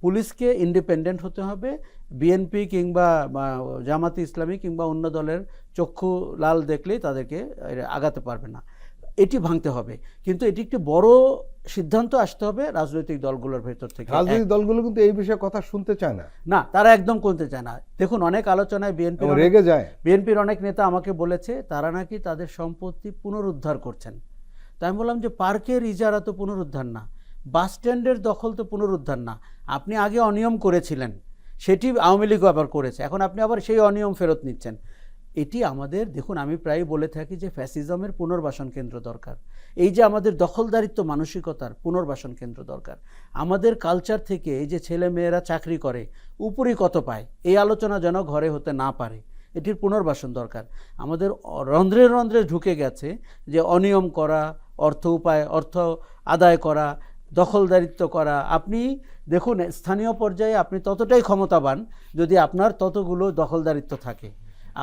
পুলিশকে ইন্ডিপেন্ডেন্ট হতে হবে। বিএনপি কিংবা জামাতি ইসলামী কিংবা অন্য দলের চক্ষু লাল দেখলেই তাদেরকে আগাতে পারবে না, এটি ভাঙতে হবে। কিন্তু এটি একটি বড় সিদ্ধান্ত আসতে হবে রাজনৈতিক দলগুলোর ভেতর থেকে। রাজনৈতিক দলগুলো কিন্তু এই বিষয়ে কথা শুনতে চায় না, না, তারা একদম করতে চায় না। দেখুন, অনেক আলোচনায় রেগে যায়। বিএনপির অনেক নেতা আমাকে বলেছে তারা নাকি তাদের সম্পত্তি পুনরুদ্ধার করছেন। তাই আমি বললাম যে পার্কের ইজারা তো পুনরুদ্ধার না, বাস স্ট্যান্ডের দখল তো পুনরুদ্ধার না। আপনি আগে অনিয়ম করেছিলেন, সেটি আওয়ামী লীগও আবার করেছে, এখন আপনি আবার সেই অনিয়ম ফেরত নিচ্ছেন। এটি আমাদের, দেখুন আমি প্রায় বলে থাকি যে ফ্যাসিজমের পুনর্বাসন কেন্দ্র দরকার। এই যে আমাদের দখলদারিত্ব মানসিকতার পুনর্বাসন কেন্দ্র দরকার। আমাদের কালচার থেকে এই যে ছেলে মেয়েরা চাকরি করে উপরই কত পায়, এই আলোচনা যেন ঘরে হতে না পারে, এটির পুনর্বাসন দরকার। আমাদের রন্ধ্রে রন্ধ্রে ঢুকে গেছে যে অনিয়ম করা, অর্থ আদায় করা, দখলদারিত্ব করা। আপনি দেখুন, স্থানীয় পর্যায়ে আপনি ততটাই ক্ষমতাবান যদি আপনার ততগুলো দখলদারিত্ব থাকে।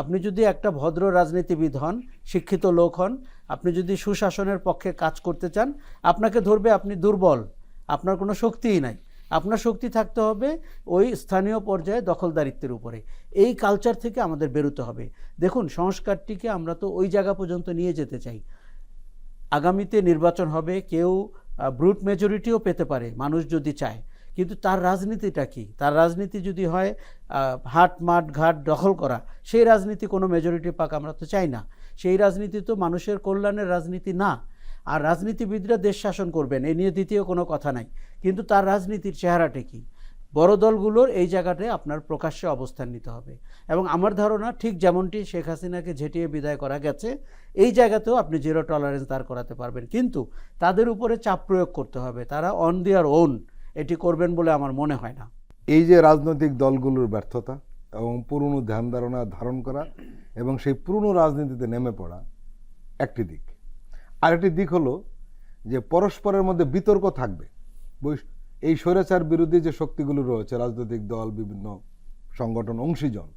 আপনি যদি একটা ভদ্র রাজনীতিবিদ হন, শিক্ষিত লোক হন, আপনি যদি সুশাসনের পক্ষে কাজ করতে চান, আপনাকে ধরবে আপনি দুর্বল, আপনার কোনো শক্তিই নাই। আপনার শক্তি থাকতে হবে ওই স্থানীয় পর্যায়ে দখলদারিত্বের উপরে। এই কালচার থেকে আমাদের বেরোতে হবে। দেখুন, সংস্কারটিকে আমরা তো ওই জায়গা পর্যন্ত নিয়ে যেতে চাই। আগামীতে নির্বাচন হবে, কেউ ব্রুট মেজরিটিও পেতে পারে মানুষ যদি চায়, কিন্তু তার রাজনীতিটা কি? তার রাজনীতি যদি হয় হাট মাঠ ঘাট দখল করা, সেই রাজনীতি কোনো মেজরিটি পাক আমরা তো চাই না। সেই রাজনীতি তো মানুষের কল্যাণের রাজনীতি না। আর রাজনীতিবিদরা দেশ শাসন করবেন, এ নিয়ে দ্বিতীয় কোনো কথা নাই, কিন্তু তার রাজনীতির চেহারাটা কি? বড় দলগুলোর এই জায়গাটায় আপনার প্রকাশ্যে অবস্থান নিতে হবে। এবং আমার ধারণা ঠিক যেমনটি শেখ হাসিনাকে ঝেঁটিয়ে বিদায় করা গেছে, এই জায়গাতেও আপনি জিরো টলারেন্স দাঁড় করাতে পারবেন, কিন্তু তাদের উপরে চাপ প্রয়োগ করতে হবে। তারা অন দেয়ার ওন এটি করবেন বলে আমার মনে হয় না। এই যে রাজনৈতিক দলগুলোর ব্যর্থতা এবং পুরনো ধ্যান ধারণা ধারণ করা এবং সেই পুরনো রাজনীতিতে নেমে পড়া একটি দিক। আরেকটি দিক হলো যে পরস্পরের মধ্যে বিতর্ক থাকবে। এই স্বৈরাচার বিরোধী যে শক্তিগুলো রয়েছে, রাজনৈতিক দল, বিভিন্ন সংগঠন, অংশীজন,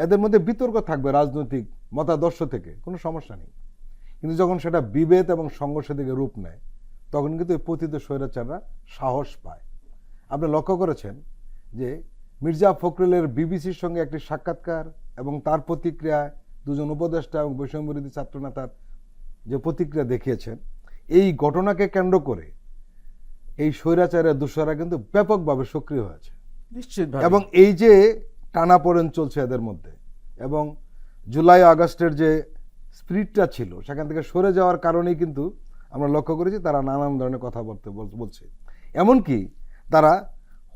এদের মধ্যে বিতর্ক থাকবে রাজনৈতিক মতাদর্শ থেকে, কোনো সমস্যা নেই। কিন্তু যখন সেটা বিভেদ এবং সংঘর্ষের দিকে রূপ নেয়, তখন কিন্তু এই পতিত স্বৈরাচাররা সাহস পায়। আপনি লক্ষ্য করেছেন যে মির্জা ফখরুলের বিবিসির সঙ্গে একটি সাক্ষাৎকার এবং তার প্রতিক্রিয়ায় দুজন উপদেষ্টা এবং বৈষম্যবিরোধী ছাত্রনেতার যে প্রতিক্রিয়া দেখিয়েছেন, এই ঘটনাকে কেন্দ্র করে এই স্বৈরাচারের দোষরা কিন্তু ব্যাপকভাবে সক্রিয় হয়েছে নিশ্চিতভাবে। এবং এই যে টানাপোড়েন চলছে এদের মধ্যে, এবং জুলাই আগস্টের যে স্পিরিটটা ছিল সেখান থেকে সরে যাওয়ার কারণেই কিন্তু আমরা লক্ষ্য করেছি তারা নানান ধরনের কথা বলছে। এমনকি তারা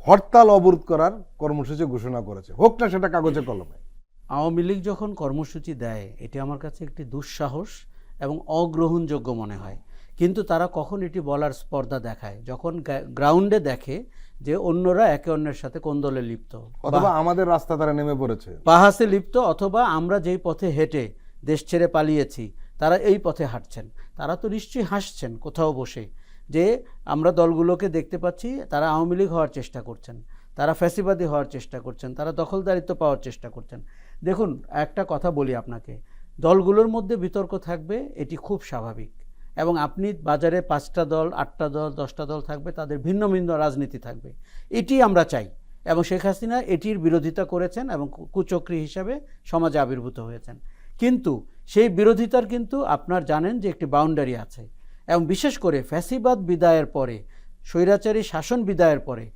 হরতাল অবরোধ করার কর্মসূচি ঘোষণা করেছে, হোক না সেটা কাগজে কলমে। আওয়ামী লীগ যখন কর্মসূচি দেয়, এটি আমার কাছে একটি দুঃসাহস এবং অগ্রহণযোগ্য মনে হয়। কিন্তু তারা কখন এটি বলার স্পর্ধা দেখায়? যখন গ্রাউন্ডে দেখে যে অন্যরা একে অন্যের সাথে কোন্দলে লিপ্ত, অথবা আমাদের রাস্তা তারা নেমে পড়েছে, বাহাসে লিপ্ত, অথবা আমরা যেই পথে হেঁটে দেশ ছেড়ে পালিয়েছি তারা এই পথে হাঁটছেন। তারা তো নিশ্চয়ই হাসছেন কোথাও বসে যে আমরা দলগুলোকে দেখতে পাচ্ছি তারা আওয়ামী লীগ হওয়ার চেষ্টা করছেন, তারা ফ্যাসিবাদী হওয়ার চেষ্টা করছেন, তারা দখলদারিত্ব পাওয়ার চেষ্টা করছেন। দেখুন, একটা কথা বলি আপনাকে, দলগুলোর মধ্যে বিতর্ক থাকবে, এটি খুব স্বাভাবিক। এবং আপনি বাজারে 5টা দল, 8টা দল, 10টা দল থাকবে, তাদের ভিন্ন ভিন্ন রাজনীতি থাকবে, এটি আমরা চাই। এবং শেখ হাসিনা এটির বিরোধিতা করেছেন এবং কুচক্রী হিসাবে সমাজে আবির্ভূত হয়েছেন। কিন্তু সেই বিরোধিতার কিন্তু আপনার জানেন যে একটি বাউন্ডারি আছে। এবং বিশেষ করে ফ্যাসিবাদ বিদায়ের পরে, স্বৈরাচারী শাসন বিদায়ের পরে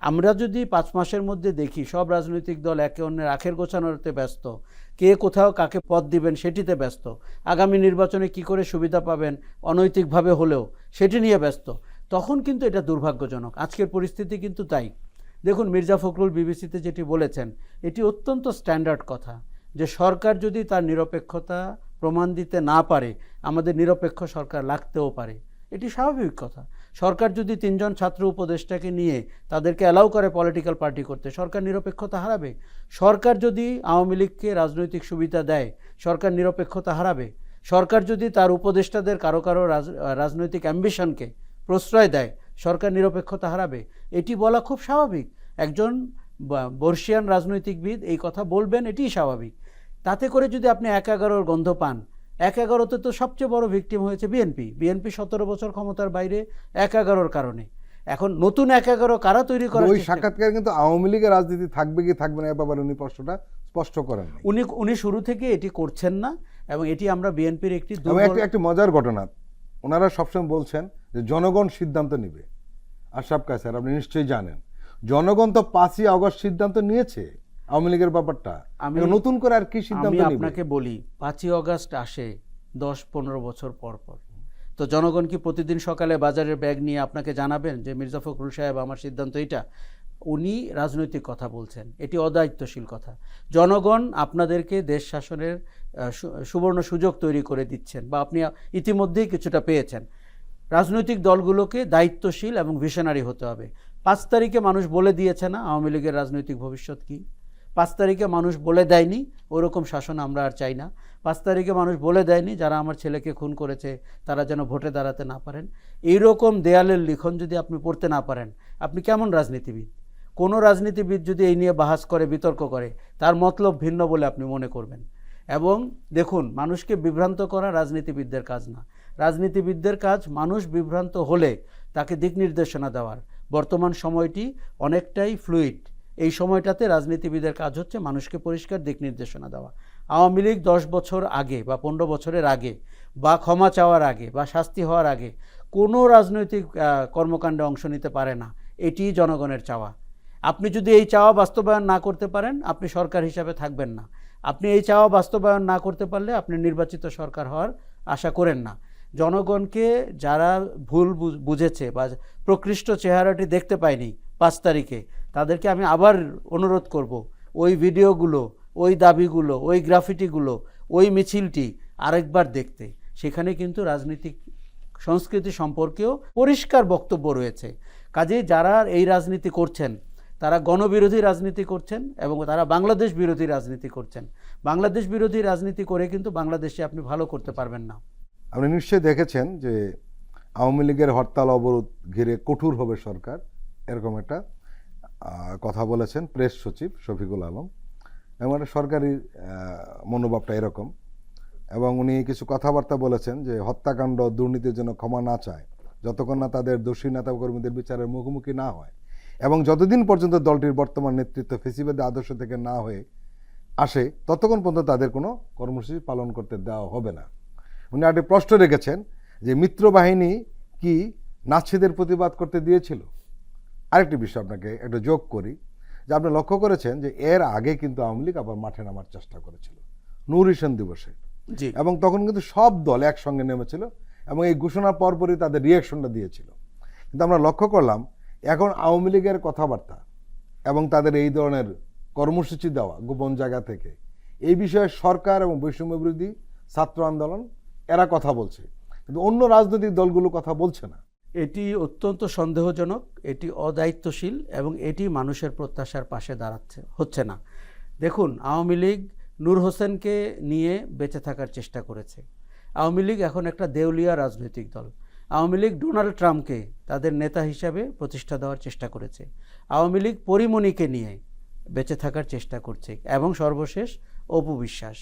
আমরা যদি 5 মাসের মধ্যে দেখি সব রাজনৈতিক দল একে অন্যের আখের গোছানোতে ব্যস্ত, কে কোথাও কাকে পদ দিবেন সেটিতে ব্যস্ত, আগামী নির্বাচনে কি করে সুবিধা পাবেন অনৈতিকভাবে হলেও সেটি নিয়ে ব্যস্ত, তখন কিন্তু এটা দুর্ভাগ্যজনক। আজকের পরিস্থিতি কিন্তু তাই। দেখুন, মির্জা ফখরুল বিবিসিতে যেটি বলেছেন, এটি অত্যন্ত স্ট্যান্ডার্ড কথা, যে সরকার যদি তার নিরপেক্ষতা প্রমাণ দিতে না পারে, আমাদের নিরপেক্ষ সরকার লাগতেও পারে, এটি স্বাভাবিক কথা। সরকার যদি 3 জন ছাত্র উপদেষ্টাকে নিয়ে তাদেরকে অ্যালাউ করে পলিটিক্যাল পার্টি করতে, সরকার নিরপেক্ষতা হারাবে। সরকার যদি আওয়ামী লীগকে রাজনৈতিক সুবিধা দেয়, সরকার নিরপেক্ষতা হারাবে। সরকার যদি তার উপদেষ্টাদের কারো কারো রাজনৈতিক অ্যাম্বিশনকে প্রশ্রয় দেয়, সরকার নিরপেক্ষতা হারাবে। এটি বলা খুব স্বাভাবিক। একজন বর্ষিয়ান রাজনৈতিকবিদ এই কথা বলবেন, এটিই স্বাভাবিক। তাতে করে যদি আপনি 1-11 গন্ধ পান, 1/11-তে তো সবচেয়ে বড় ভিকটিম হয়েছে বিএনপি। বিএনপি 17 বছর ক্ষমতার বাইরে 1/11-র কারণে। এখন নতুন 1/11 কারা তৈরি করার ওই চেষ্টা সাক্ষাৎকারে কিন্তু আওয়ামী লীগের রাজনীতি থাকবে কি থাকবে না এ ব্যাপারে উনি প্রশ্নটা স্পষ্ট করেন নাই। উনি শুরু থেকে এটি করছেন না, এবং এটি আমরা বিএনপির একটি এবং দুর্বল একটি মজার ঘটনা, ওনারা সবসময় বলছেন যে জনগণ সিদ্ধান্ত নিবে। আশরাফ কায়সার, আপনি নিশ্চয়ই জানেন জনগণ তো 5ই আগস্ট সিদ্ধান্ত নিয়েছে আওয়ামী লীগের ব্যাপারটা, এখন নতুন করে আর কি সিদ্ধান্ত আমি নিবে? আপনাকে বলি 5ই আগস্ট আসে 10-15 বছর পর পর। তো জনগণ কি প্রতিদিন সকালে বাজারের ব্যাগ নিয়ে আপনাকে জানাবেন যে মির্জা ফখরুল সাহেব আমার সিদ্ধান্ত এটা? উনি রাজনৈতিক কথা বলছেন, এটি অদায়িত্বশীল কথা। জনগণ আপনাদেরকে দেশ শাসনের সুবর্ণ সুযোগ তৈরি করে দিচ্ছেন, বা আপনি ইতিমধ্যেই কিছুটা পেয়েছেন। রাজনৈতিক দলগুলোকে দায়িত্বশীল এবং ভিশনারি হতে হবে। 5 তারিখে মানুষ বলে দিয়েছে না আওয়ামী লীগের রাজনৈতিক ভবিষ্যৎ কী? 5 তারিখে মানুষ বলে দেয়নি ওরকম শাসন আমরা আর চাই না। 5 তারিখে মানুষ বলে দেয়নি যারা আমার ছেলেকে খুন করেছে তারা যেন ভোটে দাঁড়াতে না পারেন। এইরকম দেয়ালের লিখন যদি আপনি পড়তে না পারেন, আপনি কেমন রাজনীতিবিদ? কোনো রাজনীতিবিদ যদি এই নিয়ে বাহাস করে, বিতর্ক করে, তার মতলব ভিন্ন বলে আপনি মনে করবেন। এবং দেখুন, মানুষকে বিভ্রান্ত করা রাজনীতিবিদদের কাজ না। রাজনীতিবিদদের কাজ মানুষ বিভ্রান্ত হলে তাকে দিক নির্দেশনা দেওয়ার। বর্তমান সময়টি অনেকটাই ফ্লুইড। এই সময়টাতে রাজনীতিবিদের কাজ হচ্ছে মানুষকে পরিষ্কার দিক নির্দেশনা দেওয়া। আওয়ামী লীগ 10 বছর আগে বা 15 বছরের আগে বা ক্ষমা চাওয়ার আগে বা শাস্তি হওয়ার আগে কোনো রাজনৈতিক কর্মকাণ্ডে অংশ নিতে পারে না। এটিই জনগণের চাওয়া। আপনি যদি এই চাওয়া বাস্তবায়ন না করতে পারেন, আপনি সরকার হিসাবে থাকবেন না। আপনি এই চাওয়া বাস্তবায়ন না করতে পারলে আপনি নির্বাচিত সরকার হওয়ার আশা করেন না। জনগণকে যারা ভুল বুঝেছে বা প্রকৃষ্ট চেহারাটি দেখতে পায়নি 5 তারিখে, তাদেরকে আমি আবার অনুরোধ করব, ওই ভিডিওগুলো, ওই দাবিগুলো, ওই গ্রাফিটিগুলো, ওই মিছিলটি আরেকবার দেখতে। সেখানে কিন্তু রাজনৈতিক সংস্কৃতি সম্পর্কেও পরিষ্কার বক্তব্য রয়েছে। কাজেই যারা এই রাজনীতি করছেন তারা গণবিরোধী রাজনীতি করছেন এবং তারা বাংলাদেশ বিরোধী রাজনীতি করছেন। বাংলাদেশ বিরোধী রাজনীতি করে কিন্তু বাংলাদেশে আপনি ভালো করতে পারবেন না। আপনি নিশ্চয়ই দেখেছেন যে আওয়ামী লীগের হরতাল অবরোধ ঘিরে কঠোর হবে সরকার, এরকম একটা কথা বলেছেন প্রেস সচিব শফিকুল আলম। এবং একটা সরকারি মনোভাবটা এরকম। এবং উনি কিছু কথাবার্তা বলেছেন যে হত্যাকাণ্ড, দুর্নীতির জন্য ক্ষমা না চায় যতক্ষণ না তাদের দোষী নেতাকর্মীদের বিচারের মুখোমুখি না হয়, এবং যতদিন পর্যন্ত দলটির বর্তমান নেতৃত্ব ফেসিবাদী আদর্শ থেকে না হয়ে আসে ততক্ষণ পর্যন্ত তাদের কোনো কর্মসূচি পালন করতে দেওয়া হবে না। উনি একটা প্রশ্ন রেখেছেন যে মিত্রবাহিনী কি নাৎসিদের প্রতিবাদ করতে দিয়েছিল? আরেকটি বিষয় আপনাকে একটু যোগ করি, যে আপনি লক্ষ্য করেছেন যে এর আগে কিন্তু আওয়ামী লীগ আবার মাঠে নামার চেষ্টা করেছিল নূর হোসেন দিবসে, জি, এবং তখন কিন্তু সব দল একসঙ্গে নেমেছিল এবং এই ঘোষণার পরপরই তাদের রিয়াকশনটা দিয়েছিল। কিন্তু আমরা লক্ষ্য করলাম এখন আওয়ামী লীগের কথাবার্তা এবং তাদের এই ধরনের কর্মসূচি দেওয়া গোপন জায়গা থেকে, এই বিষয়ে সরকার এবং বৈষম্য বিরোধী ছাত্র আন্দোলন এরা কথা বলছে, কিন্তু অন্য রাজনৈতিক দলগুলো কথা বলছে না। এটি অত্যন্ত সন্দেহজনক, এটি অদায়িত্বশীল এবং এটি মানুষের প্রত্যাশার পাশে হচ্ছে না। দেখুন, আওয়ামী লীগ নূর হোসেনকে নিয়ে বেঁচে থাকার চেষ্টা করেছে। আওয়ামী লীগ এখন একটা দেউলিয়া রাজনৈতিক দল। আওয়ামী লীগ ডোনাল্ড ট্রাম্পকে তাদের নেতা হিসাবে প্রতিষ্ঠা দেওয়ার চেষ্টা করেছে। আওয়ামী লীগ পরিমণিকে নিয়ে বেঁচে থাকার চেষ্টা করছে। এবং সর্বশেষ অপু বিশ্বাস,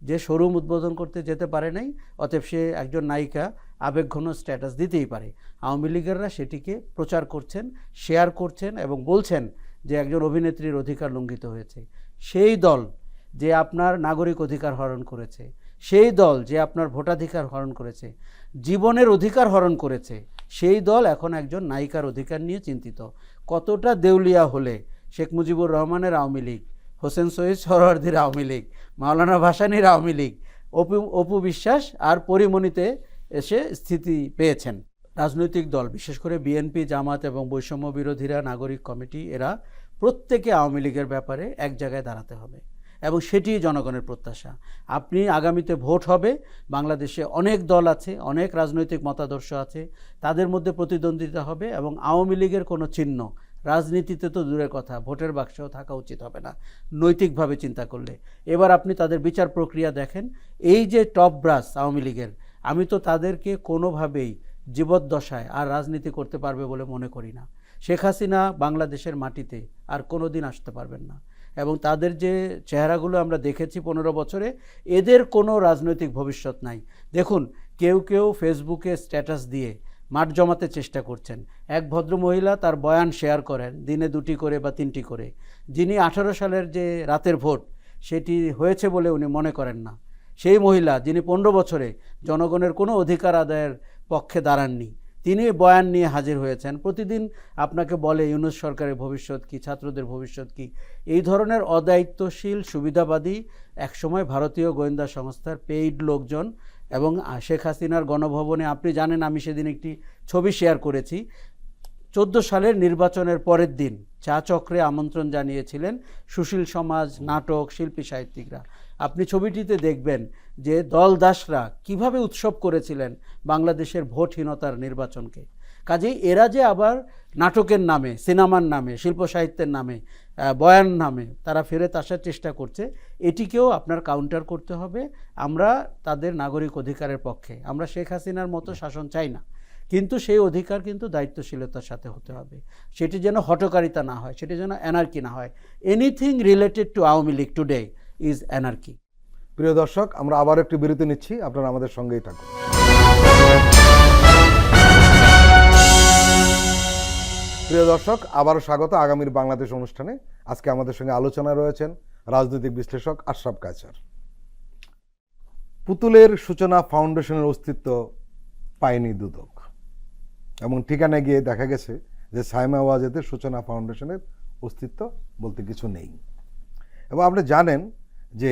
যে শোরুম উদ্বোধন করতে যেতে পারে নাই, অতএব সে একজন নায়িকা, আবেগঘন স্ট্যাটাস দিতেই পারে। আওয়ামী লীগেররা সেটিকে প্রচার করছেন, শেয়ার করছেন এবং বলছেন যে একজন অভিনেত্রীর অধিকার লঙ্ঘিত হয়েছে। সেই দল যে আপনার নাগরিক অধিকার হরণ করেছে, সেই দল যে আপনার ভোটাধিকার হরণ করেছে, জীবনের অধিকার হরণ করেছে, সেই দল এখন একজন নায়িকার অধিকার নিয়ে চিন্তিত। কতটা দেউলিয়া হলে শেখ মুজিবুর রহমানের আওয়ামী লীগ, হোসেন শহীদ সোহরাওয়ার্দীর আওয়ামী লীগ, মাওলানা ভাসানীর আওয়ামী লীগ, অপু বিশ্বাস আর পরিমণিতে এসে স্থিতি পেয়েছেন। রাজনৈতিক দল, বিশেষ করে বিএনপি, জামাত এবং বৈষম্য বিরোধীরা, নাগরিক কমিটি, এরা প্রত্যেকে আওয়ামী লীগের ব্যাপারে এক জায়গায় দাঁড়াতে হবে এবং সেটিই জনগণের প্রত্যাশা। আপনি আগামীতে ভোট হবে, বাংলাদেশে অনেক দল আছে, অনেক রাজনৈতিক মতাদর্শ আছে, তাদের মধ্যে প্রতিদ্বন্দ্বিতা হবে এবং আওয়ামী লীগের কোনো চিহ্ন রাজনীতিতে তো দূরের কথা, ভোটের বাক্সেও থাকা উচিত হবে না নৈতিকভাবে চিন্তা করলে। এবার আপনি তাদের বিচার প্রক্রিয়া দেখেন। এই যে টপ ব্রাস আওয়ামী লীগের, আমি তো তাদেরকে কোনোভাবেই জীবদ্দশায় আর রাজনীতি করতে পারবে বলে মনে করি না। শেখ হাসিনা বাংলাদেশের মাটিতে আর কোনো দিন আসতে পারবেন না। এবং তাদের যে চেহারাগুলো আমরা দেখেছি 15 বছরে, এদের কোনো রাজনৈতিক ভবিষ্যৎ নাই। দেখুন, কেউ কেউ ফেসবুকে স্ট্যাটাস দিয়ে মাঠ জমাতে চেষ্টা করছেন। এক ভদ্রমহিলা তার বয়ান শেয়ার করেন দিনে 2টি করে বা 3টি করে, যিনি 18 সালের যে রাতের ভোট সেটি হয়েছে বলে উনি মনে করেন না। সেই মহিলা যিনি 15 বছরে জনগণের কোনো অধিকার আদায়ের পক্ষে দাঁড়াননি, তিনি বয়ান নিয়ে হাজির হয়েছেন। প্রতিদিন আপনাকে বলে ইউনূস সরকারের ভবিষ্যৎ কি, ছাত্রদের ভবিষ্যৎ কি। এই ধরনের অদায়িত্বশীল সুবিধাবাদী একসময় ভারতীয় গোয়েন্দা সংস্থার পেইড লোকজন, এবং শেখ হাসিনার গণভবনে আপনি জানেন আমি সেদিন একটি ছবি শেয়ার করেছি, 14 সালের নির্বাচনের পরের দিন চা চক্রে আমন্ত্রণ জানিয়েছিলেন সুশীল সমাজ, নাটক, শিল্পী, সাহিত্যিকরা। আপনি ছবিটিতে দেখবেন যে দলদাসরা কিভাবে উৎসব করেছিলেন বাংলাদেশের ভোটহীনতার নির্বাচনকে। কাজেই এরা যে আবার নাটকের নামে, সিনেমার নামে, শিল্প সাহিত্যের নামে, বয়ান নামে তারা ফেরত আসার চেষ্টা করছে, এটিকেও আপনার কাউন্টার করতে হবে। আমরা তাদের নাগরিক অধিকারের পক্ষে, আমরা শেখ হাসিনার মতো শাসন চাই না, কিন্তু সেই অধিকার কিন্তু দায়িত্বশীলতার সাথে হতে হবে। সেটি যেন হঠকারিতা না হয়, সেটি যেন অ্যানার্কি না হয়। Anything related to Awami League today is anarchy. প্রিয় দর্শক, আমরা আবার একটু বিরতি নিচ্ছি, আপনারা আমাদের সঙ্গেই থাকুন। প্রিয় দর্শক, আবারও স্বাগত আগামীর বাংলাদেশ অনুষ্ঠানে। আজকে আমাদের সঙ্গে আলোচনায় রয়েছেন রাজনৈতিক বিশ্লেষক আশরাফ কায়সার। পুতুলের সূচনা ফাউন্ডেশনের অস্তিত্ব পায়নি দুদক, এবং ঠিকানায় গিয়ে দেখা গেছে যে সাইমা ওয়াজেদের সূচনা ফাউন্ডেশনের অস্তিত্ব বলতে কিছু নেই। এবং আপনি জানেন যে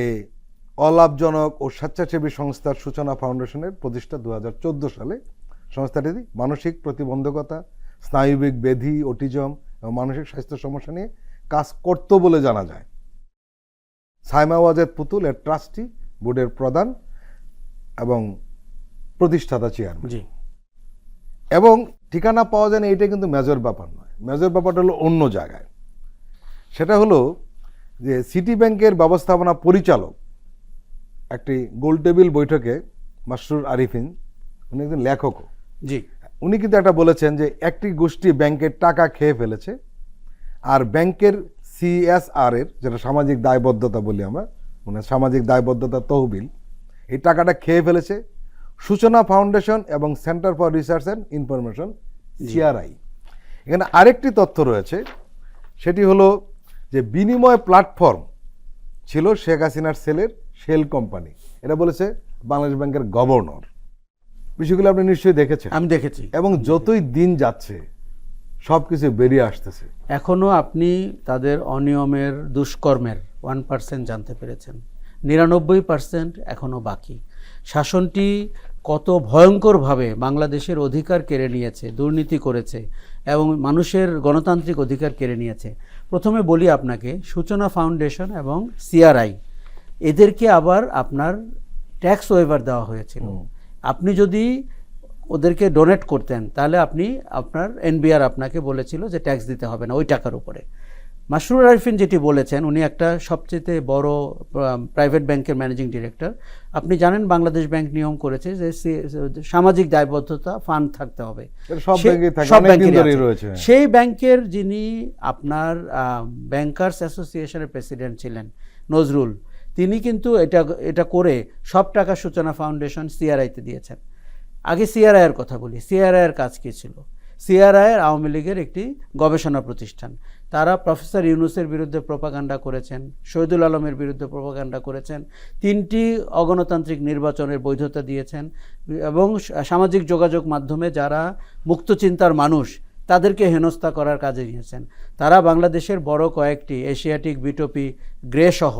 অলাভজনক ও স্বেচ্ছাসেবী সংস্থার সূচনা ফাউন্ডেশনের প্রতিষ্ঠা 2014 সালে। সংস্থাটি মানসিক প্রতিবন্ধকতা, স্নায়ুবিক ব্যাধি, অটিজম এবং মানসিক স্বাস্থ্য সমস্যা নিয়ে কাজ করত বলে জানা যায়। সাইমা ওয়াজেদ পুতুল এর ট্রাস্টি, বোর্ডের প্রধান এবং প্রতিষ্ঠাতা চেয়ারম্যান। জি। এবং ঠিকানা পাওয়া যায় না, এইটা কিন্তু মেজর ব্যাপার নয়। মেজর ব্যাপারটা হলো অন্য জায়গায়। সেটা হলো যে সিটি ব্যাংকের ব্যবস্থাপনা পরিচালক একটি গোলটেবিল বৈঠকে মাসরুর আরিফিন, উনি একজন লেখকও, জি, উনি কিন্তু একটা বলেছেন যে একটি গোষ্ঠী ব্যাংকের টাকা খেয়ে ফেলেছে, আর ব্যাংকের CSR এর, যেটা সামাজিক দায়বদ্ধতা বলি আমরা, মানে সামাজিক দায়বদ্ধতা তহবিল, এই টাকাটা খেয়ে ফেলেছে সূচনা ফাউন্ডেশন এবং centre for research and information, CRI। এখানে আরেকটি তথ্য রয়েছে, সেটি হলো যে বিনিময় প্ল্যাটফর্ম ছিল শেখ হাসিনার সেলের শেল কোম্পানি। এটা বলেছে বাংলাদেশ ব্যাংকের গভর্নর। বিষয়গুলো আপনি নিশ্চয়ই দেখেছেন। আমি দেখেছি। এবং যতই দিন যাচ্ছে সব কিছু বেরিয়ে আসতেছে। এখনও আপনি তাদের অনিয়মের, দুষ্কর্মের 1% জানতে পেরেছেন, 99% এখনও বাকি। শাসনটি কত ভয়ঙ্করভাবে বাংলাদেশের অধিকার কেড়ে নিয়েছে, দুর্নীতি করেছে এবং মানুষের গণতান্ত্রিক অধিকার কেড়ে নিয়েছে। প্রথমে বলি আপনাকে, সূচনা ফাউন্ডেশন এবং CRI এদেরকে আবার আপনার ট্যাক্স ওয়েভার দেওয়া হয়েছিল। আপনি যদি ওদেরকে ডোনেট করতেন তাহলে আপনার NBR আপনাকে বলেছিল যে ট্যাক্স দিতে হবে না ওই টাকার উপরে। মাসরুর আরিফিন যেটি বলেছেন, উনি একটা সবচেয়ে বড় প্রাইভেট ব্যাংকের ম্যানেজিং ডিরেক্টর। আপনি জানেন বাংলাদেশ ব্যাংক নিয়ম করেছে যে সামাজিক দায়বদ্ধতা ফান্ড থাকতে হবে, সব ব্যাংকেরই রয়েছে। সেই ব্যাংকের যিনি আপনার ব্যাংকার্স অ্যাসোসিয়েশনের প্রেসিডেন্ট ছিলেন নজরুল, তিনি কিন্তু এটা করে সব টাকা সূচনা ফাউন্ডেশন CRI-তে দিয়েছেন। আগে CRI এর কথা বলি। CRI এর কাজ কী ছিল? CRI এর আওয়ামী লীগের একটি গবেষণা প্রতিষ্ঠান। তারা প্রফেসর ইউনূসের বিরুদ্ধে প্রোপাগান্ডা করেছেন, শহীদুল আলমের বিরুদ্ধে প্রোপাগান্ডা করেছেন, 3টি অগণতান্ত্রিক নির্বাচনের বৈধতা দিয়েছেন এবং সামাজিক যোগাযোগ মাধ্যমে যারা মুক্ত চিন্তার মানুষ তাদেরকে হেনস্থা করার কাজে নিয়েছেন। তারা বাংলাদেশের বড় কয়েকটি এশিয়াটিক, বিটোপি, গ্রে সহ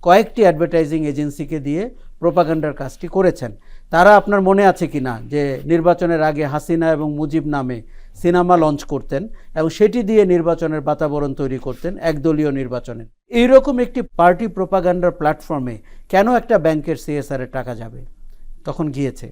কয়েকটি অ্যাডভার্টাইজিং এজেন্সিকে দিয়ে প্রোপাগান্ডার কাজটি করেছেন। তারা আপনার মনে আছে কি না যে নির্বাচনের আগে হাসিনা এবং মুজিব নামে সিনেমা লঞ্চ করতেন এবং সেটি দিয়ে নির্বাচনের বাতাবরণ তৈরি করতেন একদলীয় নির্বাচনে। এইরকম একটি পার্টি প্রোপাগান্ডার প্ল্যাটফর্মে কেন একটা ব্যাংকের CSR-এর টাকা যাবে? তখন গিয়েছে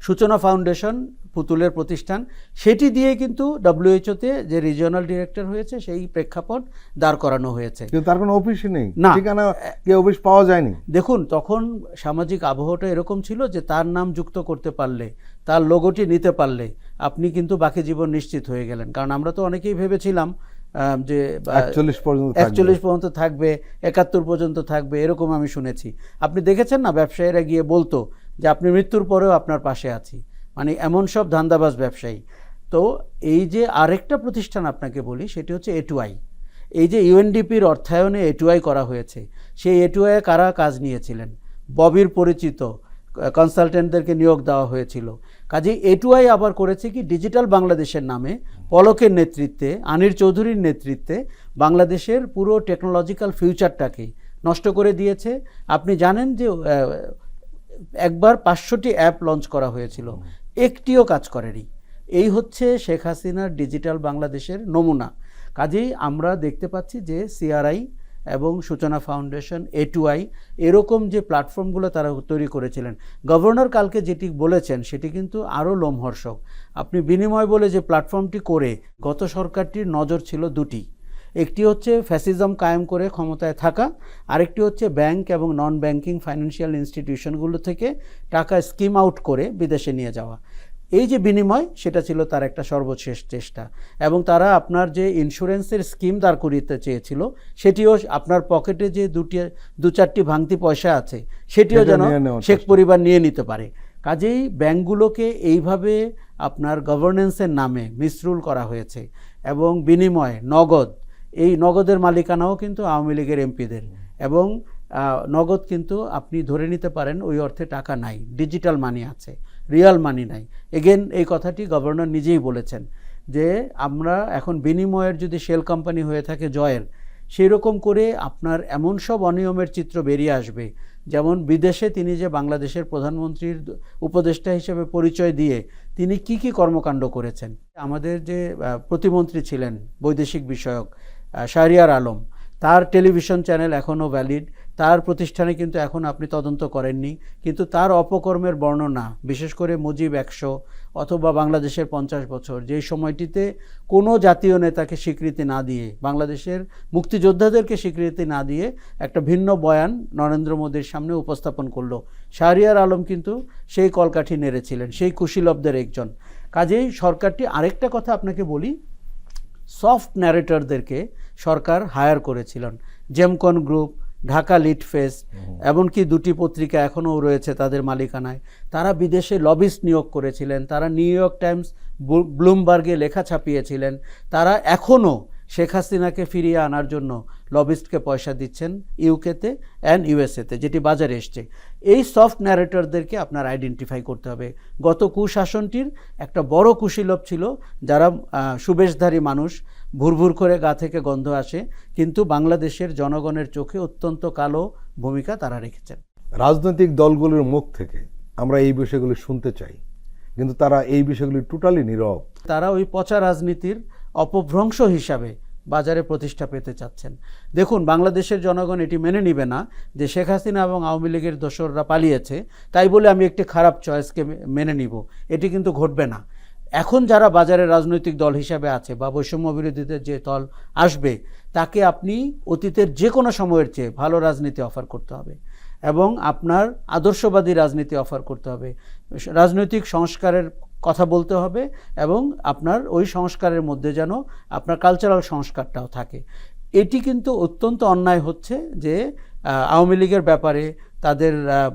সূচনা ফাউন্ডেশন, পুতুলের প্রতিষ্ঠান, সেটি দিয়ে কিন্তু WHO-তে যে রিজিওনাল ডিরেক্টর হয়েছে সেই প্রেক্ষাপট দাঁড় করানো হয়েছে। কিন্তু তার কোনো অফিসই নেই, না, ঠিকানা কি অফিস পাওয়া যায়নি। দেখুন, তখন সামাজিক আবহাওয়াটা এরকম ছিল যে তার নাম যুক্ত করতে পারলে, তার লোগোটি নিতে পারলে আপনি কিন্তু বাকি জীবন নিশ্চিত হয়ে গেলেন। কারণ আমরা তো অনেকেই ভেবেছিলাম যে 41 পর্যন্ত থাকবে, 71 পর্যন্ত থাকবে, এরকম আমি শুনেছি। আপনি দেখেছেন না, ব্যবসায়ীরা গিয়ে বলতো যে আপনি মৃত্যুর পরেও আপনার পাশে আছি, মানে এমন সব ধান্দাবাজ ব্যবসায়ী। তো এই যে আরেকটা প্রতিষ্ঠান আপনাকে বলি, সেটি হচ্ছে A2I। এই যে ইউএনডিপির অর্থায়নে A2I করা হয়েছে, সেই A2I কারা কাজ নিয়েছিলেন? ববির পরিচিত কনসালটেন্টদেরকে নিয়োগ দেওয়া হয়েছিল। কাজেই A2I আবার করেছে কি, ডিজিটাল বাংলাদেশের নামে পলকের নেতৃত্বে, আনির চৌধুরীর নেতৃত্বে বাংলাদেশের পুরো টেকনোলজিক্যাল ফিউচারটাকে নষ্ট করে দিয়েছে। আপনি জানেন যে একবার 500টি অ্যাপ লঞ্চ করা হয়েছিল, একটিও কাজ করেনি। এই হচ্ছে শেখ হাসিনার ডিজিটাল বাংলাদেশের নমুনা। কাজেই আমরা দেখতে পাচ্ছি যে সিআরআই এবং সূচনা ফাউন্ডেশন, A2I, এরকম যে প্ল্যাটফর্মগুলো তারা তৈরি করেছিলেন, গভর্নর কালকে যেটি বলেছেন সেটি কিন্তু আরও লোমহর্ষক। আপনি বিনিময় বলে যে প্ল্যাটফর্মটি করে, গত সরকারটির নজর ছিল দুটি। একটি হচ্ছে ফ্যাসিজম কায়েম করে ক্ষমতায় থাকা, আরেকটি হচ্ছে ব্যাংক এবং নন ব্যাংকিং ফাইন্যান্সিয়াল ইনস্টিটিউশনগুলো থেকে টাকা স্কিম আউট করে বিদেশে নিয়ে যাওয়া। এই যে বিনিময়, সেটা ছিল তার একটা সর্বশেষ চেষ্টা। এবং তারা আপনার যে ইন্স্যুরেন্সের স্কিম দাঁড় করিতে চেয়েছিল, সেটিও আপনার পকেটে যে 2-4টি ভাঙতি পয়সা আছে, সেটিও যেন শেখ পরিবার নিয়ে নিতে পারে। কাজেই ব্যাংকগুলোকে এইভাবে আপনার গভর্নেন্সের নামে মিসরুল করা হয়েছে। এবং বিনিময় নগদ, এই নগদের মালিকানাও কিন্তু আওয়ামী লীগের এমপিদের। এবং নগদ কিন্তু আপনি ধরে নিতে পারেন ওই অর্থে টাকা নাই, ডিজিটাল মানি আছে, রিয়াল মানি নাই। এগেন এই কথাটি গভর্নর নিজেই বলেছেন যে আমরা এখন বিনিময়ের যদি শেল কোম্পানি হয়ে থাকে জয়ের, সেই রকম করে আপনার এমন সব অনিয়মের চিত্র বেরিয়ে আসবে। যেমন বিদেশে তিনি যে বাংলাদেশের প্রধানমন্ত্রীর উপদেষ্টা হিসেবে পরিচয় দিয়ে তিনি কি কি কর্মকাণ্ড করেছেন। আমাদের যে প্রতিমন্ত্রী ছিলেন বৈদেশিক বিষয়ক শাহরিয়ার আলম, তার টেলিভিশন চ্যানেল এখনও ভ্যালিড, তার প্রতিষ্ঠানে কিন্তু এখন আপনি তদন্ত করেননি, কিন্তু তার অপকর্মের বর্ণনা, বিশেষ করে মুজিব 100 অথবা বাংলাদেশের 50 বছর, যেই সময়টিতে কোনো জাতীয় নেতাকে স্বীকৃতি না দিয়ে, বাংলাদেশের মুক্তিযোদ্ধাদেরকে স্বীকৃতি না দিয়ে একটা ভিন্ন বয়ান নরেন্দ্র মোদীর সামনে উপস্থাপন করলো। শাহরিয়ার আলম কিন্তু সেই কলকাঠি নেড়েছিলেন, সেই কুশীলবদের একজন। কাজেই সরকারটি, আরেকটা কথা আপনাকে বলি, সফট ন্যারেটরদেরকে সরকার হায়ার করেছিলেন। Gemcon group, Dhaka lead fest, এমনকি 2টি পত্রিকা এখনও রয়েছে তাদের মালিকানায়। তারা বিদেশে লবিস্ট নিয়োগ করেছিলেন, তারা নিউ ইয়র্ক টাইমস, ব্লুমবার্গে লেখা ছাপিয়েছিলেন। তারা এখনও শেখ হাসিনাকে ফিরিয়ে আনার জন্য লবিস্টকে পয়সা দিচ্ছেন ইউকেতে অ্যান্ড ইউএসএতে, যেটি বাজারে এসছে। এই সফট ন্যারেটরদেরকে আপনার আইডেন্টিফাই করতে হবে। গত কুশাসনটির একটা বড় কুশীলব ছিল যারা সুবেশধারী মানুষ, ভুরভুর করে গা থেকে গন্ধ আসে, কিন্তু বাংলাদেশের জনগণের চোখে অত্যন্ত কালো ভূমিকা তারা রেখেছেন। রাজনৈতিক দলগুলোর মুখ থেকে আমরা এই বিষয়গুলি শুনতে চাই, কিন্তু তারা এই বিষয়গুলি টোটালি নীরব। তারা ওই পচা রাজনীতির অপভ্রংশ হিসাবে বাজারে প্রতিষ্ঠা পেতে চাচ্ছেন। দেখুন, বাংলাদেশের জনগণ এটি মেনে নিবে না যে শেখ হাসিনা এবং আওয়ামী লীগের দোসররা পালিয়েছে, তাই বলে আমি একটি খারাপ চয়েসকে মেনে নিব, এটি কিন্তু ঘটবে না। এখন যারা বাজারে রাজনৈতিক দল হিসাবে আছে বা বৈষম্য বিরোধীদের যে দল আসবে, তাকে আপনি অতীতের যে কোনো সময়ের চেয়ে ভালো রাজনীতি অফার করতে হবে এবং আপনার আদর্শবাদী রাজনীতি অফার করতে হবে, রাজনৈতিক সংস্কারের কথা বলতে হবে এবং আপনার ওই সংস্কারের মধ্যে যেন আপনার কালচারাল সংস্কারটাও থাকে। এটি কিন্তু অত্যন্ত অন্যায় হচ্ছে যে আওয়ামী লীগের ব্যাপারে, তাদের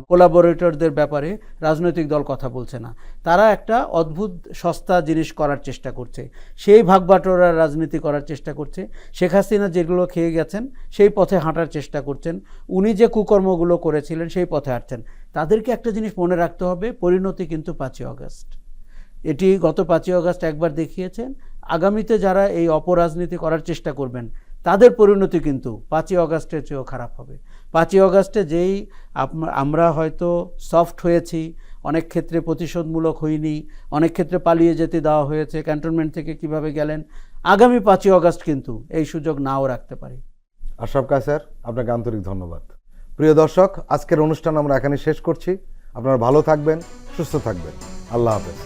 কোলাবোরেটরদের ব্যাপারে রাজনৈতিক দল কথা বলছে না। তারা একটা অদ্ভুত সস্তা জিনিস করার চেষ্টা করছে, সেই ভাগবাটোয়ারার রাজনীতি করার চেষ্টা করছে। শেখ হাসিনা যেগুলো খেয়ে গেছেন সেই পথে হাঁটার চেষ্টা করছেন, উনি যে কুকর্মগুলো করেছিলেন সেই পথে হাঁটছেন। তাদেরকে একটা জিনিস মনে রাখতে হবে, পরিণতি কিন্তু 5ই আগস্ট। এটি গত 5ই আগস্ট একবার দেখিয়েছেন। আগামীতে যারা এই অপরাজনীতি করার চেষ্টা করবেন, তাদের পরিণতি কিন্তু 5ই আগস্টের চেয়েও খারাপ হবে। 5ই আগস্টে যেই আমরা হয়তো সফট হয়েছি, অনেক ক্ষেত্রে প্রতিশোধমূলক হইনি, অনেক ক্ষেত্রে পালিয়ে যেতে দেওয়া হয়েছে, ক্যান্টনমেন্ট থেকে কিভাবে গেলেন, আগামী 5ই আগস্ট কিন্তু এই সুযোগ নাও রাখতে পারে। আশরাফ কায়সার, আপনাকে আন্তরিক ধন্যবাদ। প্রিয় দর্শক, আজকের অনুষ্ঠান আমরা এখানে শেষ করছি। আপনারা ভালো থাকবেন, সুস্থ থাকবেন। আল্লাহ হাফেজ।